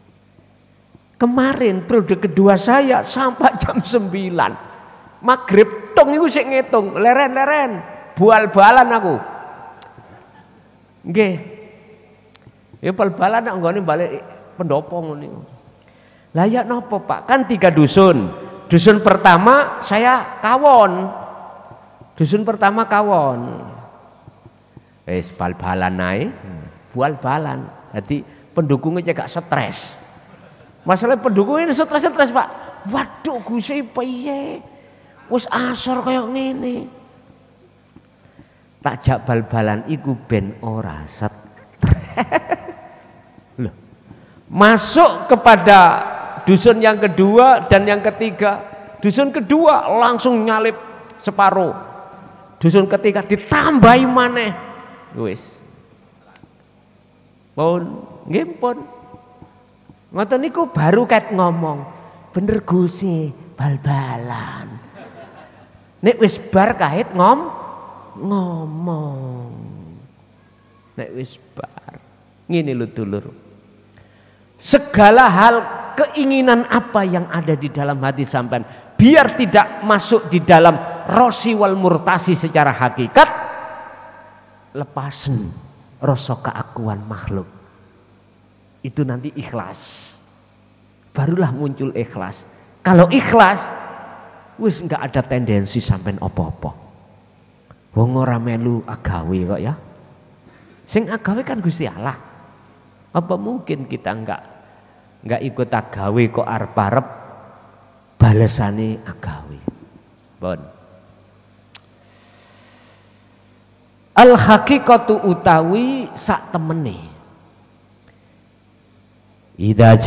Kemarin periode kedua saya sampai jam 9 maghrib tong itu sik ngitung leren-leren bual-balan aku. Nggih. Ya bal-balan nek nggone balik pendopo ngono. Lah ya napa Pak? Kan 3 dusun. Dusun pertama saya kawon. Dusun pertama kawon. Wis bal-balan ae. bal-balan. Jadi pendukungnya gak stres. Masalah pendukungnya stres Pak. Waduh Gusti piye? Wis asor kaya ngene. Tak jak bal-balan iku ben ora stres. Loh. Masuk kepada dusun yang kedua dan yang ketiga. Dusun kedua langsung nyalip separuh. Dusun ketiga ditambahi maneh. Wis. Pun, nggih pun. Ngoten niku baru ket ngomong. Bener Gusti, bal-balan. Nek wis bar kahit ngomong. Nek wis bar. Ngene lho dulur. Segala hal keinginan apa yang ada di dalam hati sampean biar tidak masuk di dalam rosi wal murtasi secara hakikat, lepasen rasa keakuan makhluk. Itu nanti ikhlas. Barulah muncul ikhlas. Kalau ikhlas wis enggak ada tendensi sampean apa-apa. Wong ora melu agawe kok ya. Sing agawe kan Gusti Allah. Apa mungkin kita enggak ikut agawe kok arep-arep balesane agawe. Bon. Al haqiqatu utawi sak temene. Ida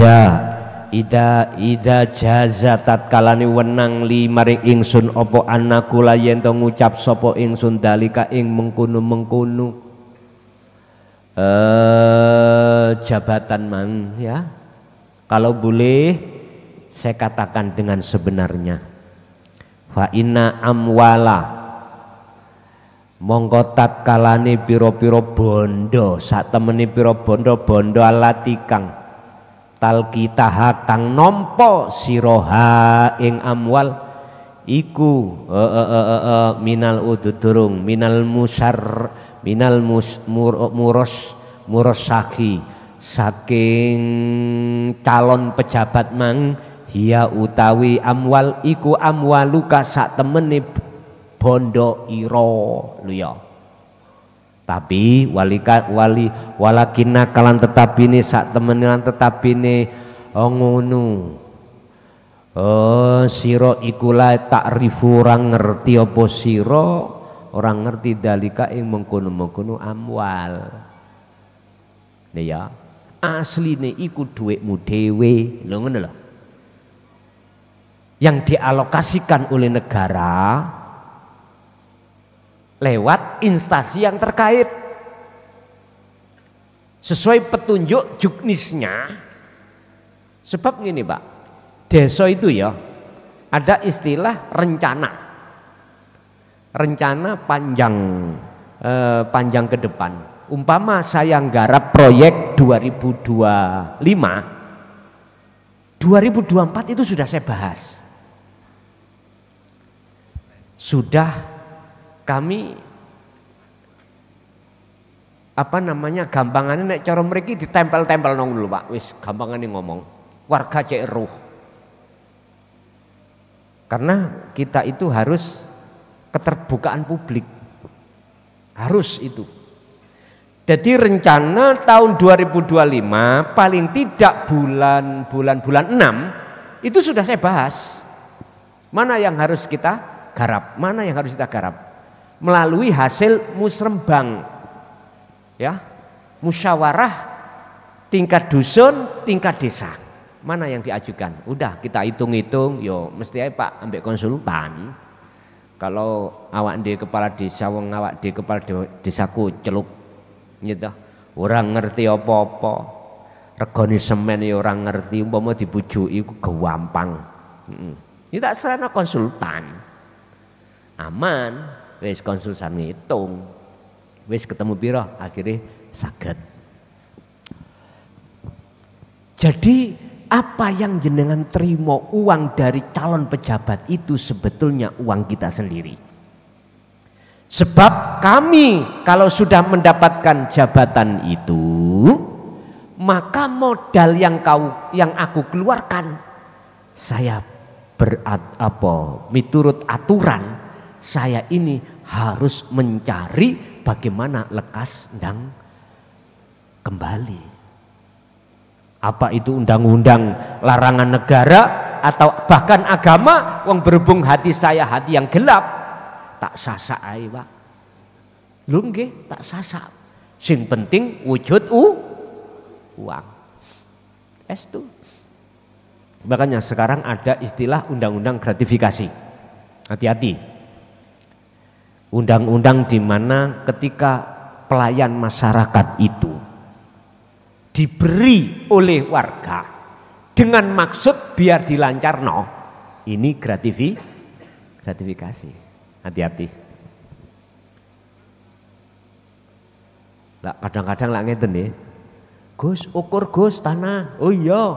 jaza tatkalane wenang li maring ingsun apa anaku yen to ngucap sapa ingsun dalika ing mengkono-mengkono jabatan mang ya. Kalau boleh saya katakan dengan sebenarnya. Fa inna amwala mongko tatkalane pira-pira bondo sak temene pira bondo alatikang talkitaha kang nampa siroha ing amwal iku minal ududurung minal murosaki saking calon pejabat mang hiya utawi amwal iku amwaluka sak temene bondo ira lho ya. Tapi walakina kalan tetapine sak temenan tetapine ngono. Sira iku la ta'rifu orang ngerti apa sira orang ngerti dalika ing mengkono-mengkono amwal. Nih ya, asline iku dhuwitmu dhewe. Lho ngono lho. Yang dialokasikan oleh negara lewat instansi yang terkait sesuai petunjuk juknisnya. Sebab gini Pak, desa itu ya ada istilah rencana panjang ke depan. Umpama saya nggarap proyek 2025 2024 itu sudah saya bahas, sudah kami gampangannya nek cara mriki ditempel-tempel nang dulu Pak, wis gampangane ngomong warga cek ruh. Karena kita itu harus keterbukaan publik, harus itu. Jadi rencana tahun 2025 paling tidak bulan 6 itu sudah saya bahas. Mana yang harus kita garap, mana yang harus kita garap melalui hasil musrembang ya, musyawarah tingkat dusun, tingkat desa. Mana yang diajukan? Udah kita hitung-hitung, yo mesti aja Pak ambek konsultan. Kalau awak di kepala desa, wong awak di kepala desaku celuk gitu. Orang ngerti apa-apa. Regane semen ya orang ngerti, umpama dibujuki iku gampang. Ini tak serana konsultan. Aman. Wis konsultan ngitung, wis ketemu piro akhirnya saged. Jadi apa yang jenengan terima uang dari calon pejabat itu sebetulnya uang kita sendiri. Sebab kami kalau sudah mendapatkan jabatan itu, maka modal yang aku keluarkan, saya miturut aturan, saya ini harus mencari bagaimana lekas ndang kembali. Apa itu undang-undang larangan negara atau bahkan agama, wong berhubung hati saya hati yang gelap, tak sasak ae, Pak. Lho nggih, tak sasak. Sing penting wujud uang. Estu. Makanya sekarang ada istilah undang-undang gratifikasi. Hati-hati. Undang-undang di mana ketika pelayan masyarakat itu diberi oleh warga dengan maksud biar dilancarno, ini gratifikasi. Hati-hati. Lah kadang-kadang lah ngeten nggih. Gus, ukur Gus tanah. Oh iya.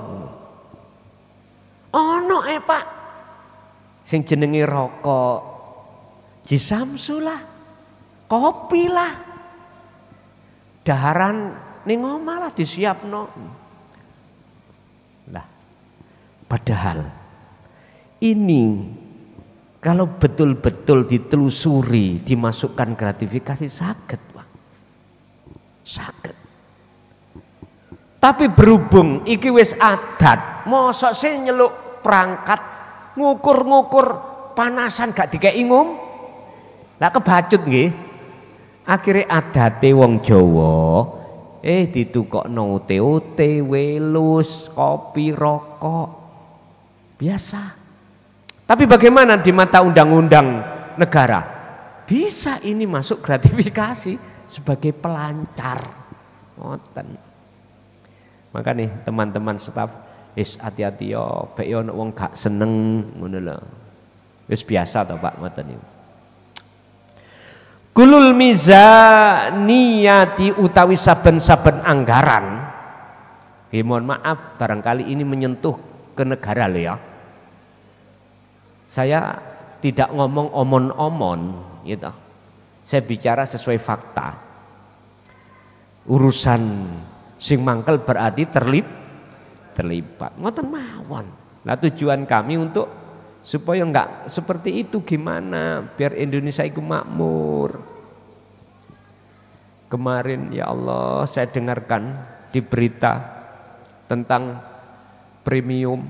Ono Pak. Sing jenenge rokok. Jisamsu lah. Kopi lah. Daharan ning omah lah disiapno. Lah, padahal ini kalau betul-betul ditelusuri, dimasukkan gratifikasi saged, Pak. Saged. Tapi berhubung iki wis adat, mosok sing nyeluk perangkat ngukur-ngukur panasan gak dikei ngum. Lah kebacut nggih. Akhire adate wong Jawa ditukokno ote-ote, welus, kopi, rokok. Biasa. Tapi bagaimana di mata undang-undang negara? Bisa ini masuk gratifikasi sebagai pelancar. Ngoten. Maka nih teman-teman staf, hati-hati yo, bek yo wong gak seneng ngono lho. Wis biasa to Pak ngoten niku. Kulul mizaniyati utawi saben-saben anggaran. Mohon maaf barangkali ini menyentuh ke negara lho ya. Saya tidak ngomong omon-omon gitu. Saya bicara sesuai fakta. Urusan sing mangkel berarti terlibat. Ngoten mawon. Nah tujuan kami untuk supaya enggak seperti itu, gimana biar Indonesia itu makmur. Kemarin ya Allah saya dengarkan di berita tentang premium,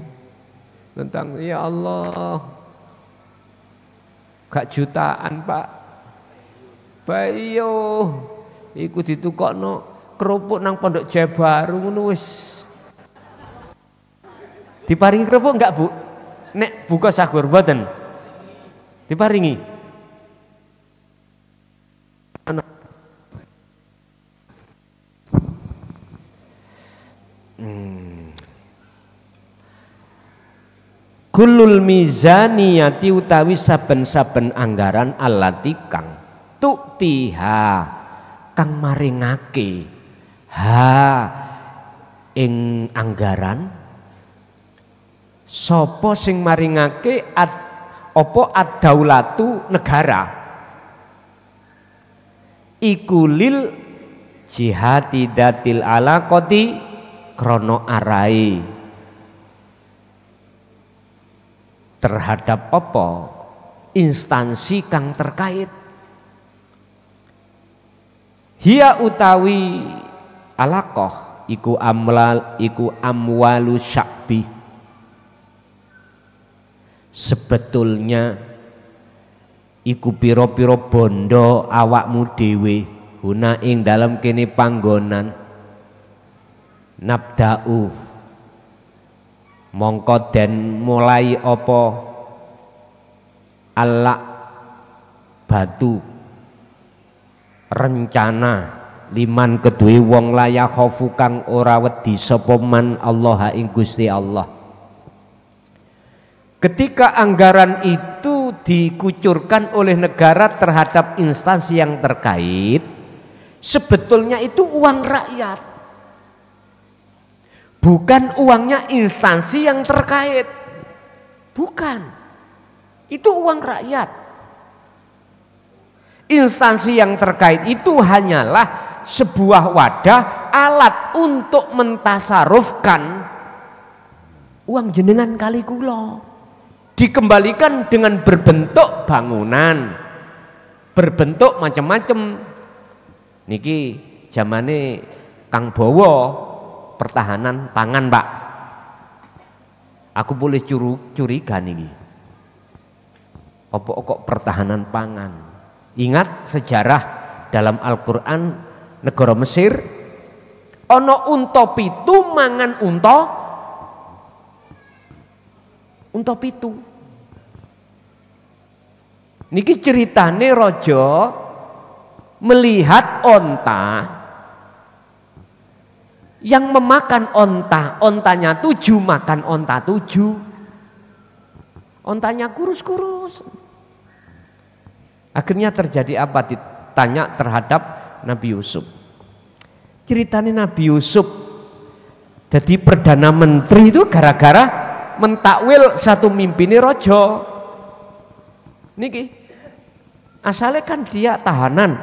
tentang ya Allah gak jutaan Pak bayo iku ditukokno kerupuk nang Pondok Jaya Baru ngono wis diparingi kerupuk enggak Bu? Nek buka sahur boten diparingi. Kulul mizaniyati utawi saben-saben anggaran allati kang tuktiha kang maringake ing anggaran sapa sing maringake apa ad-daulatu negara iku lil jihati datil alaqati krono arai terhadap apa instansi kang terkait hiya utawi alaqah iku amwalu sya'bi. Sebetulnya iku piro-piro bondo awakmu dhewe guna ing dalam kene panggonan nabda'u mongko den mulai apa alak batu rencana liman kedue wong layak khofu kang ora wedi sapa man Allah ing Gusti Allah. Ketika anggaran itu dikucurkan oleh negara terhadap instansi yang terkait, sebetulnya itu uang rakyat, bukan uangnya instansi yang terkait. Bukan, itu uang rakyat. Instansi yang terkait itu hanyalah sebuah wadah alat untuk mentasarufkan uang jenengan kali kula, dikembalikan dengan berbentuk bangunan, berbentuk macam-macam. Niki zamane Kang Bowo pertahanan pangan, Pak. Aku boleh curiga nih. Apa kok pertahanan pangan? Ingat sejarah dalam Al-Qur'an negara Mesir ana unta pitu mangan unta pitu. Niki ceritane raja melihat onta yang memakan ontanya 7 makan onta 7. Ontanya kurus-kurus. Akhirnya terjadi apa? Ditanya terhadap Nabi Yusuf. Ceritanya Nabi Yusuf jadi Perdana Menteri itu gara-gara mentakwil satu mimpini rojo. Niki asalnya kan dia tahanan,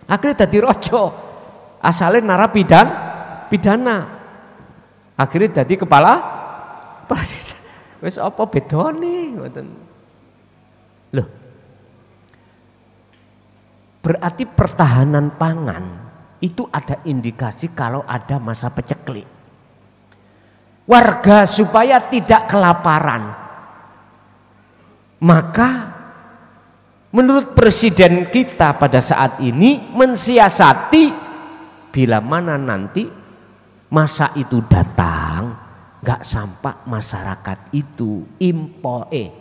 akhirnya jadi rojo. Asalnya narapidana, akhirnya jadi kepala. Wes apa bedone ngoten. Loh. Berarti pertahanan pangan itu ada indikasi kalau ada masa peceklik. Warga supaya tidak kelaparan. Maka menurut presiden kita pada saat ini mensiasati bila mana nanti masa itu datang, nggak sampai masyarakat itu impor nggih.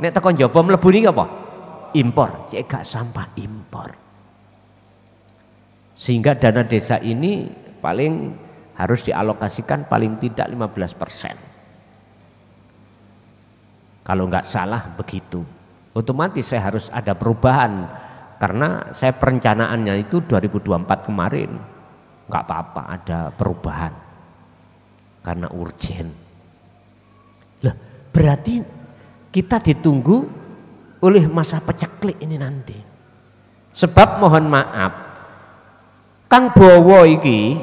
Nek tekan jaba mlebu niki apa? Impor, cek gak sampah impor. Sehingga dana desa ini paling harus dialokasikan paling tidak 15%. Kalau nggak salah begitu. Otomatis saya harus ada perubahan karena saya perencanaannya itu 2024 kemarin. Nggak apa-apa ada perubahan karena urgen. Loh, berarti kita ditunggu oleh masa peceklik ini nanti. Sebab mohon maaf, Kang Bowo iki,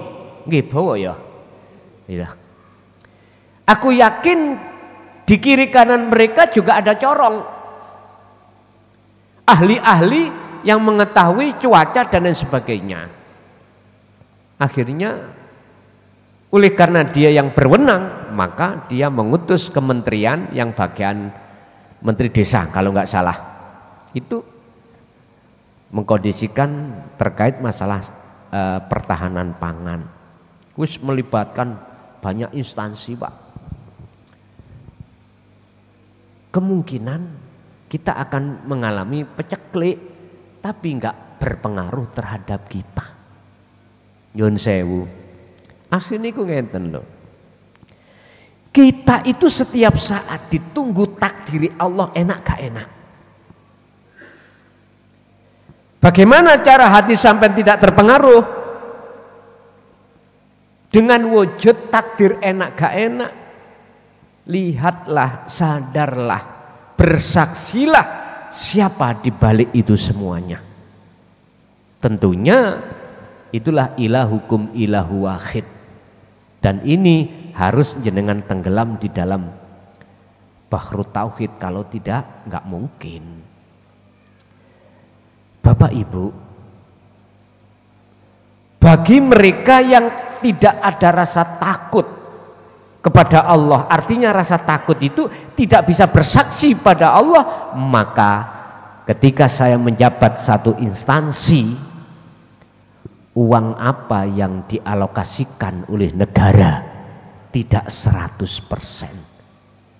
nggih Bowo ya. Iya. Aku yakin di kiri kanan mereka juga ada corong. Ahli-ahli yang mengetahui cuaca dan lain sebagainya. Akhirnya oleh karena dia yang berwenang, maka dia mengutus kementerian yang bagian Menteri Desa kalau nggak salah itu mengkondisikan terkait masalah pertahanan pangan. Wis melibatkan banyak instansi, Pak. Kemungkinan kita akan mengalami peceklik tapi nggak berpengaruh terhadap kita. Nyun sewu. Asline ku ngenten lho. Kita itu setiap saat ditunggu takdiri Allah enak gak enak. Bagaimana cara hati sampai tidak terpengaruh? Dengan wujud takdir enak gak enak. Lihatlah, sadarlah, bersaksilah siapa di balik itu semuanya. Tentunya itulah ilahukum ilahu wahid. Dan ini harus jenengan tenggelam di dalam bahru tauhid, kalau tidak nggak mungkin. Bapak Ibu, bagi mereka yang tidak ada rasa takut kepada Allah, artinya rasa takut itu tidak bisa bersaksi pada Allah, maka ketika saya menjabat satu instansi, uang apa yang dialokasikan oleh negara tidak 100%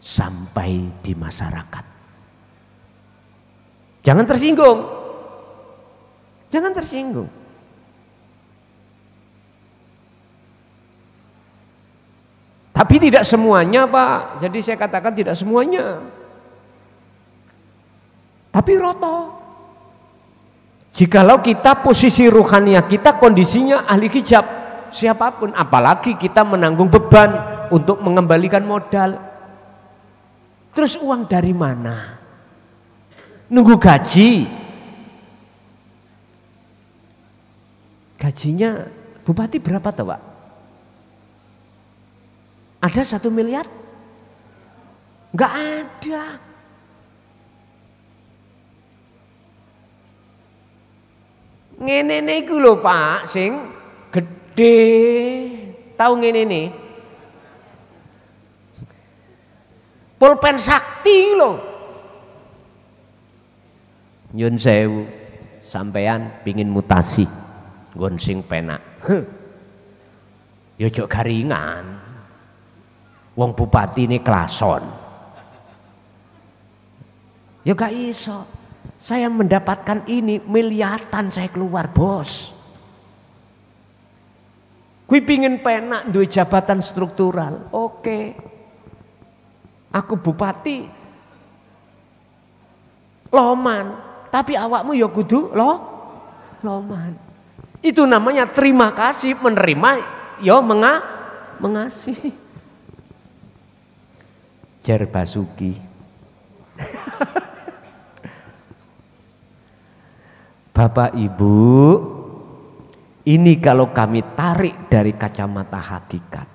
sampai di masyarakat. Jangan tersinggung. Jangan tersinggung. Tapi tidak semuanya, Pak. Jadi saya katakan tidak semuanya. Tapi roto. Jikalau kita posisi ruhaniah kita kondisinya ahli hijab, siapapun, apalagi kita menanggung beban untuk mengembalikan modal. Terus uang dari mana? Nunggu gaji. Gajinya bupati berapa tuh, Pak? Ada 1 miliar? Enggak ada. Ngene niku lho Pak, sing gede. Tahu ngene nih? Pulpen sakti lho. Nyun sewu, sampean pingin mutasi nggon sing penak. Ya jok garingan. Wong bupati ini klason. Ya gak iso. Saya mendapatkan ini miliatan saya keluar, Bos. Kui pingin penak duwe jabatan struktural. Oke. Aku bupati loman, tapi awakmu ya kudu loman. Itu namanya terima kasih, menerima ya mengasihi. Jer Basuki. Bapak Ibu, ini kalau kami tarik dari kacamata hakikat,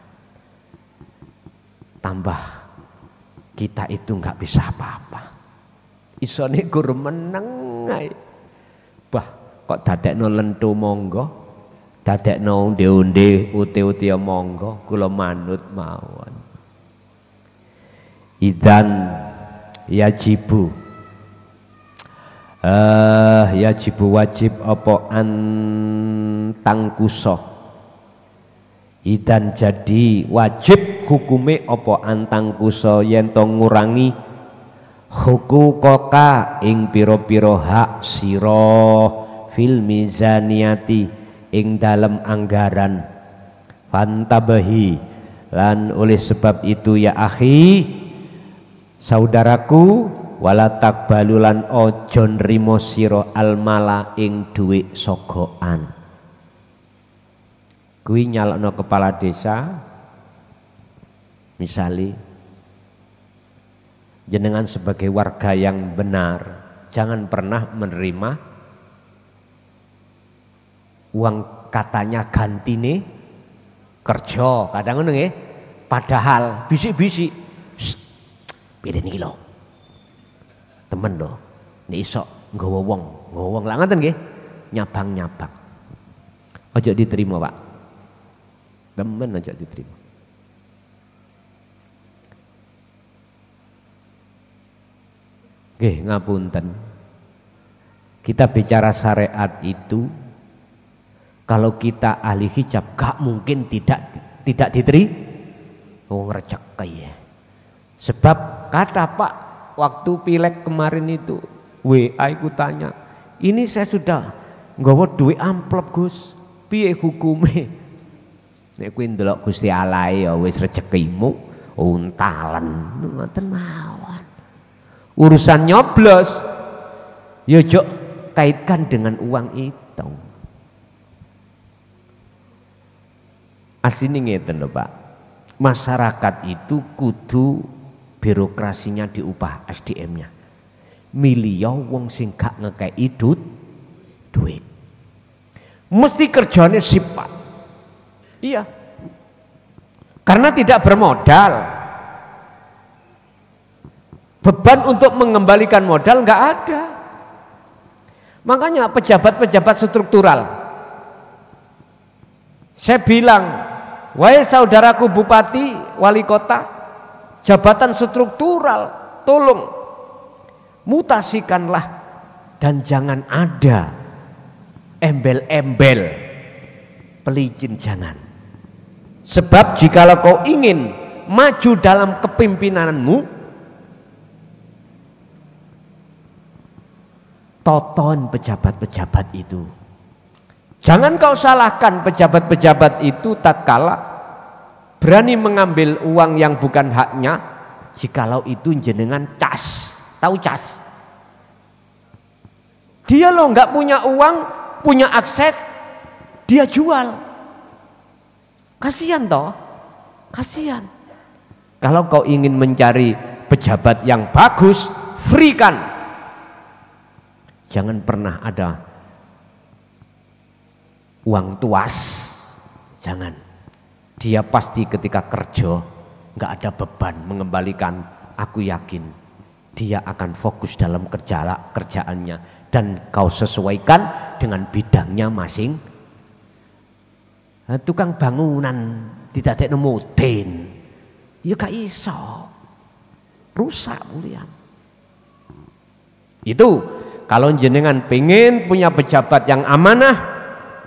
tambah kita itu nggak bisa apa-apa. Isone guru meneng ae. Bah, kok dadekno lentu monggo, dadekno onde-onde uti-uti monggo, kula manut mawon. Idan yajibu wajib apa antangkuso. Idan jadi wajib hukume apa antangkuso yen to ngurangi hukukoka ing piro-piro hak sira fil mizaniyati ing dalem anggaran. Fantabahi lan oleh sebab itu ya akhi saudaraku, wala takbalulan ojo nrimo sira almala ing dhuwit sogokan. Kuwi nyalekno kepala desa, misali jenengan sebagai warga yang benar, jangan pernah menerima uang katanya gantine kerja, kadang ngono nggih. Padahal bisik-bisik, beda niki lho. Temen lho, nek iso nggawa wong lah ngoten nggih. Nyabang-nyabang. Ojo diterima, Pak. Temen ojo diterima. Nggih, ngapunten. Kita bicara syariat itu, kalau kita ahli hijab gak mungkin tidak diterima. Wong rezeki ya. Sebab kata Pak waktu pileg kemarin itu WA aku tanya, ini saya sudah nggawa duit amplop Gus, piye hukume? Nek kuwi ndelok Gusti Allah ya wis rezekimu untalan ngoten mawon. Urusan nyoblos ya jok kaitkan dengan uang itu. Asline ngeten lho Pak. Masyarakat itu kudu birokrasinya diubah, SDM-nya. Milih wong sing gak ngekei duit. Mesti kerjanya sifat. Iya. Karena tidak bermodal. Beban untuk mengembalikan modal nggak ada. Makanya pejabat-pejabat struktural, saya bilang, wahai saudaraku bupati, wali kota, jabatan struktural, tolong mutasikanlah dan jangan ada embel-embel pelicin, jangan. Sebab jikalau kau ingin maju dalam kepimpinanmu, toton pejabat-pejabat itu. Jangan kau salahkan pejabat-pejabat itu tatkala berani mengambil uang yang bukan haknya, jikalau itu jenengan cas. Tahu cas? Dia loh nggak punya uang, punya akses, dia jual. Kasihan toh, kasihan. Kalau kau ingin mencari pejabat yang bagus, free kan. Jangan pernah ada uang tuas, jangan. Dia pasti ketika kerja nggak ada beban mengembalikan. Aku yakin dia akan fokus dalam kerjaannya dan kau sesuaikan dengan bidangnya masing. Tukang bangunan didadekno mudin, ya gak iso, rusak mulian. Itu kalau jenengan pengen punya pejabat yang amanah,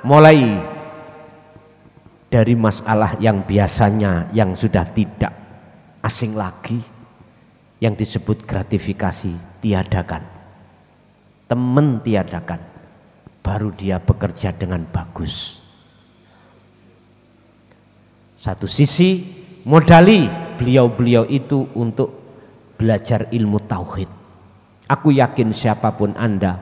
mulai dari masalah yang biasanya yang sudah tidak asing lagi, yang disebut gratifikasi, tiadakan, temen tiadakan, baru dia bekerja dengan bagus. Satu sisi modali beliau-beliau itu untuk belajar ilmu tauhid. Aku yakin siapapun Anda,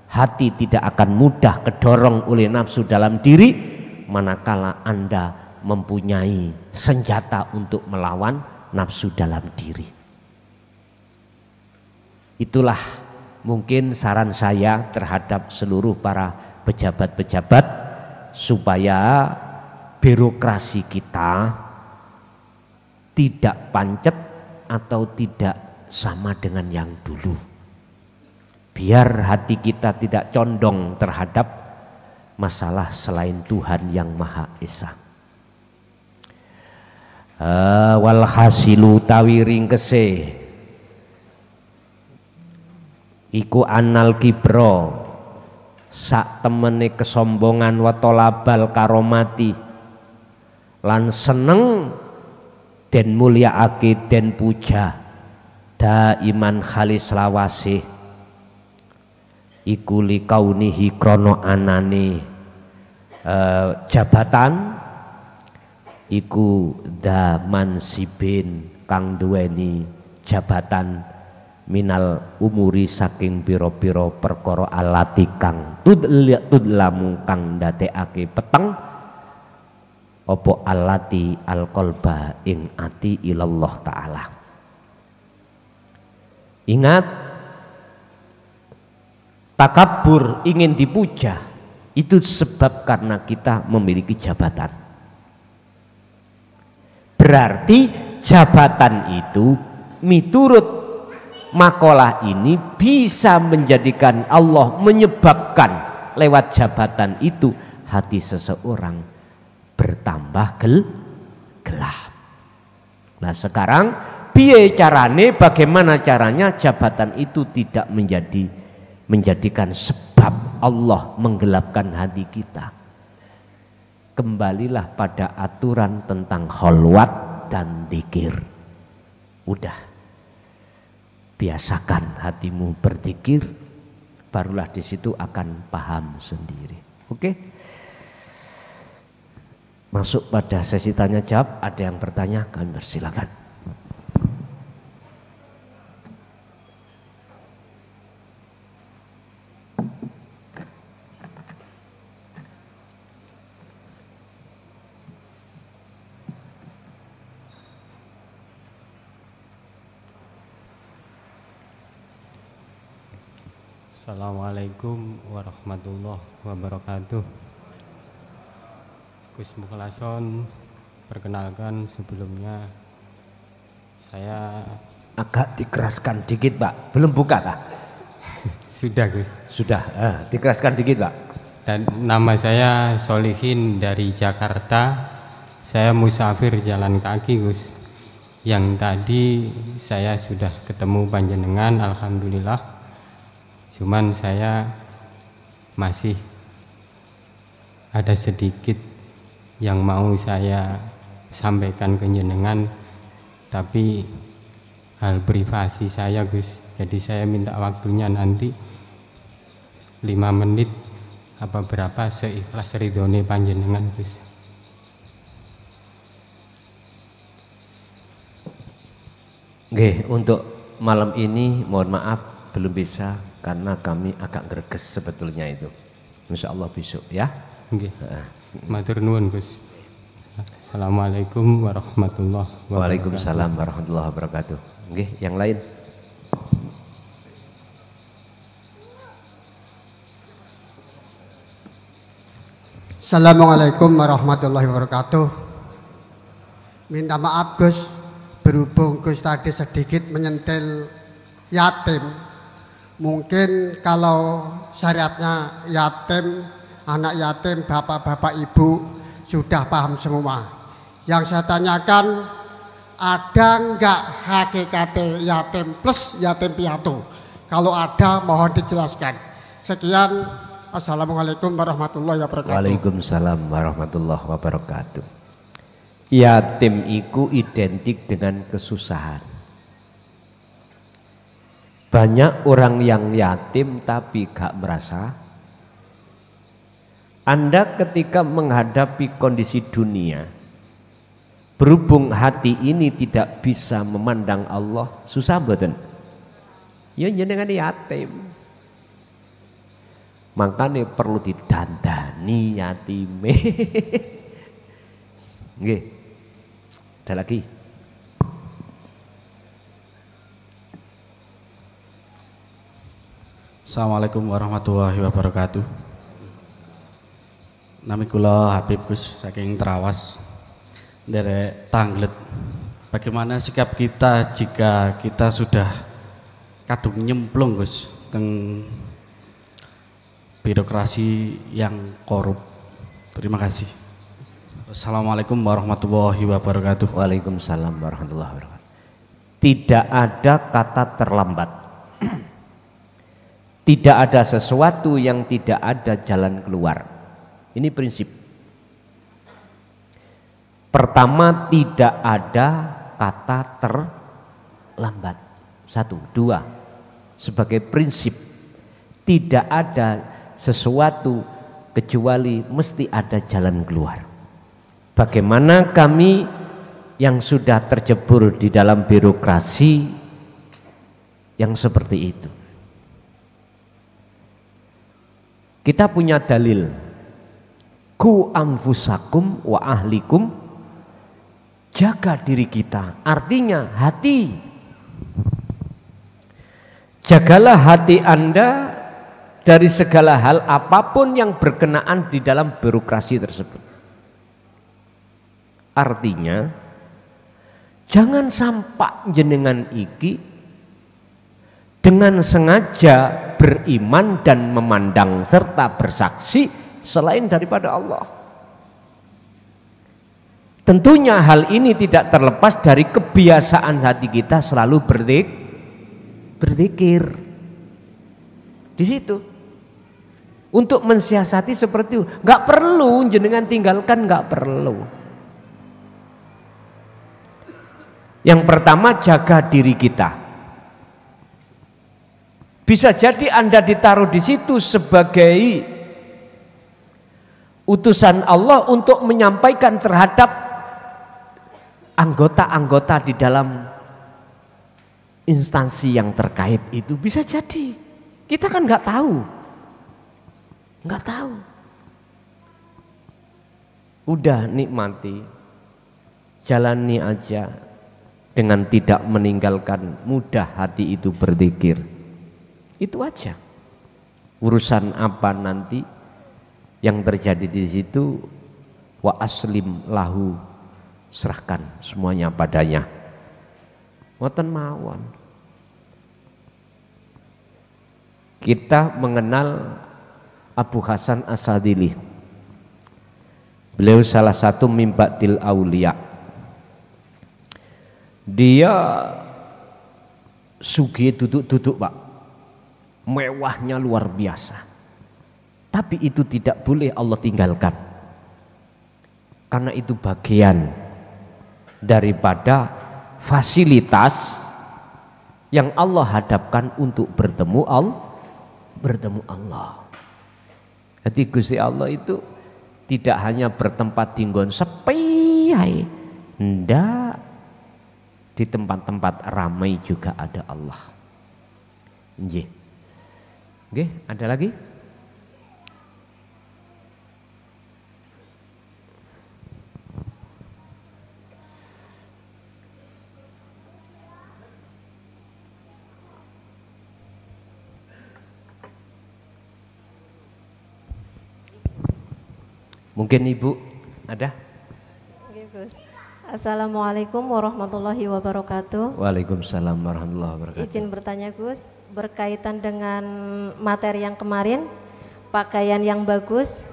hati tidak akan mudah kedorong oleh nafsu dalam diri manakala Anda mempunyai senjata untuk melawan nafsu dalam diri. Itulah mungkin saran saya terhadap seluruh para pejabat-pejabat, supaya birokrasi kita tidak pancet atau tidak sama dengan yang dulu. Biar hati kita tidak condong terhadap masalah selain Tuhan yang Maha Esa. Walhasilu tawi ringkese iku anal kibro sak temene kesombongan wa tolabal karomati, lan seneng den mulyaake den puja daiman khalis lawase iku likaunihi krono anane jabatan iku daman sibin kang duweni jabatan minal umuri saking pira-pira perkara alati kang tudlamu kang ndadekake peteng opo alati alqalba ing ati ilallah ta'ala. Ingat, takabur ingin dipuja itu sebab karena kita memiliki jabatan. Berarti jabatan itu miturut makalah ini bisa menjadikan Allah menyebabkan lewat jabatan itu hati seseorang bertambah gelap. Nah sekarang piye carane, bagaimana caranya jabatan itu tidak menjadikan sebab Allah menggelapkan hati kita. Kembalilah pada aturan tentang kholwat dan dzikir. Udah, biasakan hatimu berzikir, barulah di situ akan paham sendiri. Oke? Masuk pada sesi tanya jawab. Ada yang bertanya, kami persilakan. Assalamualaikum warahmatullahi wabarakatuh. Gus Mukhlason, perkenalkan sebelumnya saya agak dikeraskan dikit Pak, belum buka Pak? Sudah Gus. Sudah, dikeraskan dikit Pak. Dan nama saya Solihin dari Jakarta. Saya musafir jalan kaki Gus. Yang tadi saya sudah ketemu panjenengan, alhamdulillah. Cuman saya masih ada sedikit yang mau saya sampaikan ke jenengan, tapi hal privasi saya Gus. Jadi saya minta waktunya nanti 5 menit apa berapa seikhlas ridhone panjenengan Gus. Oke, untuk malam ini mohon maaf belum bisa karena kami agak greges sebetulnya itu. Insya Allah besok ya. Oke. Matur nuwun Gus. Assalamualaikum warahmatullahi wabarakatuh. Waalaikumsalam warahmatullahi wabarakatuh. Oke, yang lain. Assalamualaikum warahmatullahi wabarakatuh. Minta maaf Gus, berhubung Gus tadi sedikit menyentil yatim, Mungkin kalau syariatnya yatim, anak yatim, bapak-bapak ibu sudah paham semua. Yang saya tanyakan, ada nggak hakikate yatim plus yatim piatu? Kalau ada mohon dijelaskan. Sekian, assalamualaikum warahmatullahi wabarakatuh. Waalaikumsalam warahmatullahi wabarakatuh. Yatim iku identik dengan kesusahan. Banyak orang yang yatim tapi gak merasa. Anda ketika menghadapi kondisi dunia, berhubung hati ini tidak bisa memandang Allah, susah mboten? Ya jenengan yatim. Makanya perlu didandani yatime. Nggih. Ada lagi? Assalamualaikum warahmatullahi wabarakatuh. Nami kula Habib Gus saking Trawas derek Tanglet. Bagaimana sikap kita jika kita sudah kadung nyemplung Gus teng birokrasi yang korup? Terima kasih. Assalamualaikum warahmatullahi wabarakatuh. Waalaikumsalam warahmatullahi wabarakatuh. Tidak ada kata terlambat. Tidak ada sesuatu yang tidak ada jalan keluar. Ini prinsip. Pertama, tidak ada kata terlambat. Satu, dua. Sebagai prinsip, tidak ada sesuatu kecuali mesti ada jalan keluar. Bagaimana kami yang sudah terjebur di dalam birokrasi yang seperti itu? Kita punya dalil. Ku anfusakum wa ahlikum, jaga diri kita. Artinya hati. Jagalah hati Anda dari segala hal apapun yang berkenaan di dalam birokrasi tersebut. Artinya jangan sampai jenengan iki dengan sengaja beriman dan memandang serta bersaksi selain daripada Allah. Tentunya hal ini tidak terlepas dari kebiasaan hati kita selalu berzikir. Di situ untuk mensiasati seperti itu, nggak perlu jenengan tinggalkan, nggak perlu. Yang pertama, jaga diri kita. Bisa jadi Anda ditaruh di situ sebagai utusan Allah untuk menyampaikan terhadap anggota-anggota di dalam instansi yang terkait itu. Bisa jadi. Kita kan nggak tahu. Nggak tahu. Udah nikmati. Jalani aja. Dengan tidak meninggalkan, mudah hati itu berzikir. Itu aja. Urusan apa nanti yang terjadi di situ, wa aslim lahu, serahkan semuanya padanya. Ngoten mawon. Kita mengenal Abu Hasan As-Sadili. Beliau salah satu mimbatil aulia. Dia sugih duduk-duduk Pak, mewahnya luar biasa, tapi itu tidak boleh Allah tinggalkan, karena itu bagian daripada fasilitas yang Allah hadapkan untuk bertemu Allah. Jadi Gusti Allah itu tidak hanya bertempat di nggon sepi, ndak. Di tempat-tempat ramai juga ada Allah. Nggih. Nggih, ada lagi? Mungkin Ibu ada? Oke, Gus. Assalamualaikum warahmatullahi wabarakatuh. Waalaikumsalam warahmatullahi wabarakatuh. Izin bertanya Gus, berkaitan dengan materi yang kemarin, pakaian yang bagus.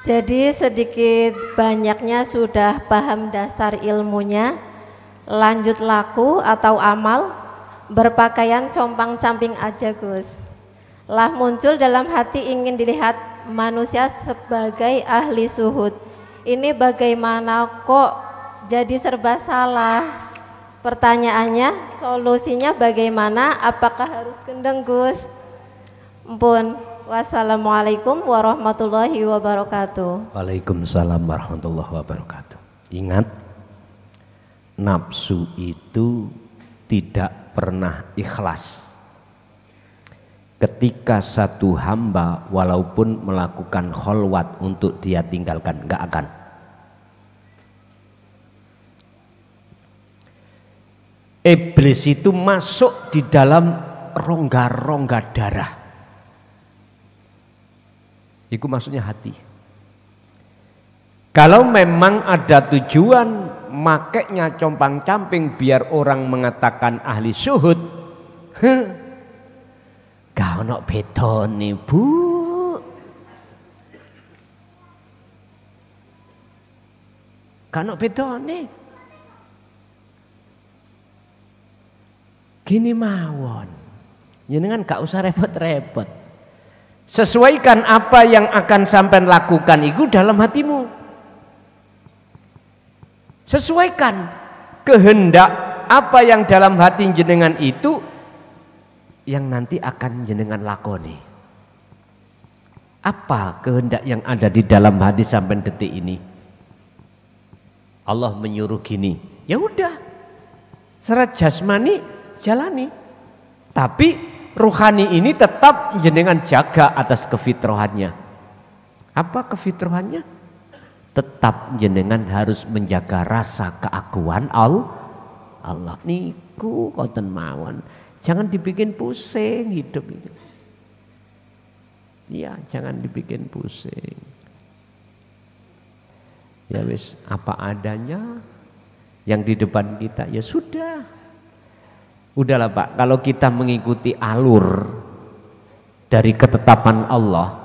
Jadi sedikit banyaknya sudah paham dasar ilmunya, lanjut laku atau amal, berpakaian compang-camping aja Gus. Lah muncul dalam hati ingin dilihat manusia sebagai ahli suhud. Ini bagaimana kok jadi serba salah? Pertanyaannya, solusinya bagaimana? Apakah harus gendeng Gus? Ampun. Wassalamualaikum warahmatullahi wabarakatuh. Waalaikumsalam warahmatullahi wabarakatuh. Ingat, nafsu itu tidak pernah ikhlas. Ketika satu hamba walaupun melakukan kholwat untuk dia tinggalkan, enggak akan. Iblis itu masuk di dalam rongga-rongga darah. Itu maksudnya hati. Kalau memang ada tujuan makainya compang-camping biar orang mengatakan ahli syuhud, gak ono bedone Bu. Gak ono bedone. Gini mawon. Jenengan gak usah repot-repot. Sesuaikan apa yang akan sampean lakukan itu dalam hatimu. Sesuaikan kehendak apa yang dalam hati jenengan itu yang nanti akan jenengan lakoni. Apa kehendak yang ada di dalam hati sampai detik ini? Allah menyuruh gini, ya udah, secara jasmani jalani. Tapi ruhani ini tetap jenengan jaga atas kefitrahannya. Apa kefitrahannya? Tetap jenengan harus menjaga rasa keakuan Allah. Niku koten mawon. Jangan dibikin pusing hidup itu. Ya, jangan dibikin pusing. Ya wis, apa adanya yang di depan kita, ya sudah. Udahlah Pak, kalau kita mengikuti alur dari ketetapan Allah,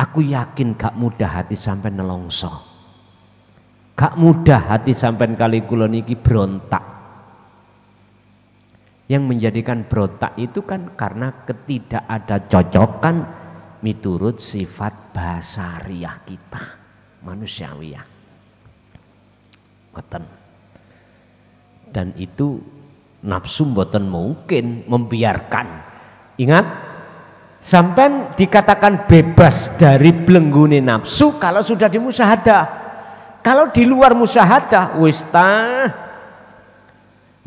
aku yakin gak mudah hati sampai nelongso. Gak mudah hati sampai kali kula niki berontak. Yang menjadikan berontak itu kan karena ketidak ada cocokan miturut sifat basariah kita, manusiawiyah. Boten. Dan itu nafsu mboten mungkin membiarkan. Ingat, sampai dikatakan bebas dari belenggune nafsu kalau sudah di musyahadah. Kalau di luar musyahadah wis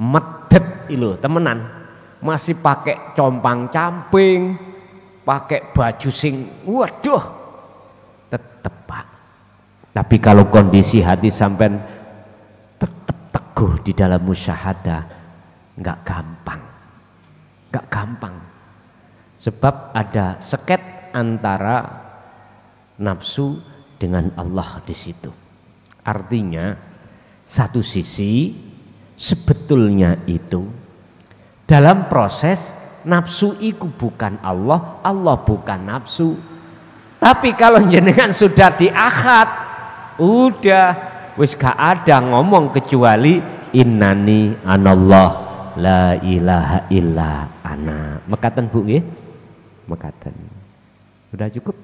medet ilo temenan, masih pakai compang-camping, pakai baju sing waduh tetep Pak. Tapi kalau kondisi hati sampai tetep teguh di dalam musyahadah, nggak gampang. Sebab ada seket antara nafsu dengan Allah di situ. Artinya satu sisi sebetulnya itu dalam proses nafsu itu bukan Allah, Allah bukan nafsu. Tapi kalau jenengan sudah diakad, udah wis gak ada ngomong kecuali innani anallah la ilaha illa ana. Mekaten Bu nggih? Mekaten. Sudah cukup?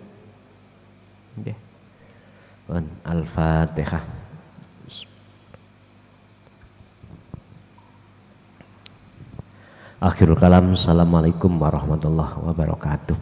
Nggih. Al-Fatihah. Akhirul kalam. Assalamualaikum warahmatullahi wabarakatuh.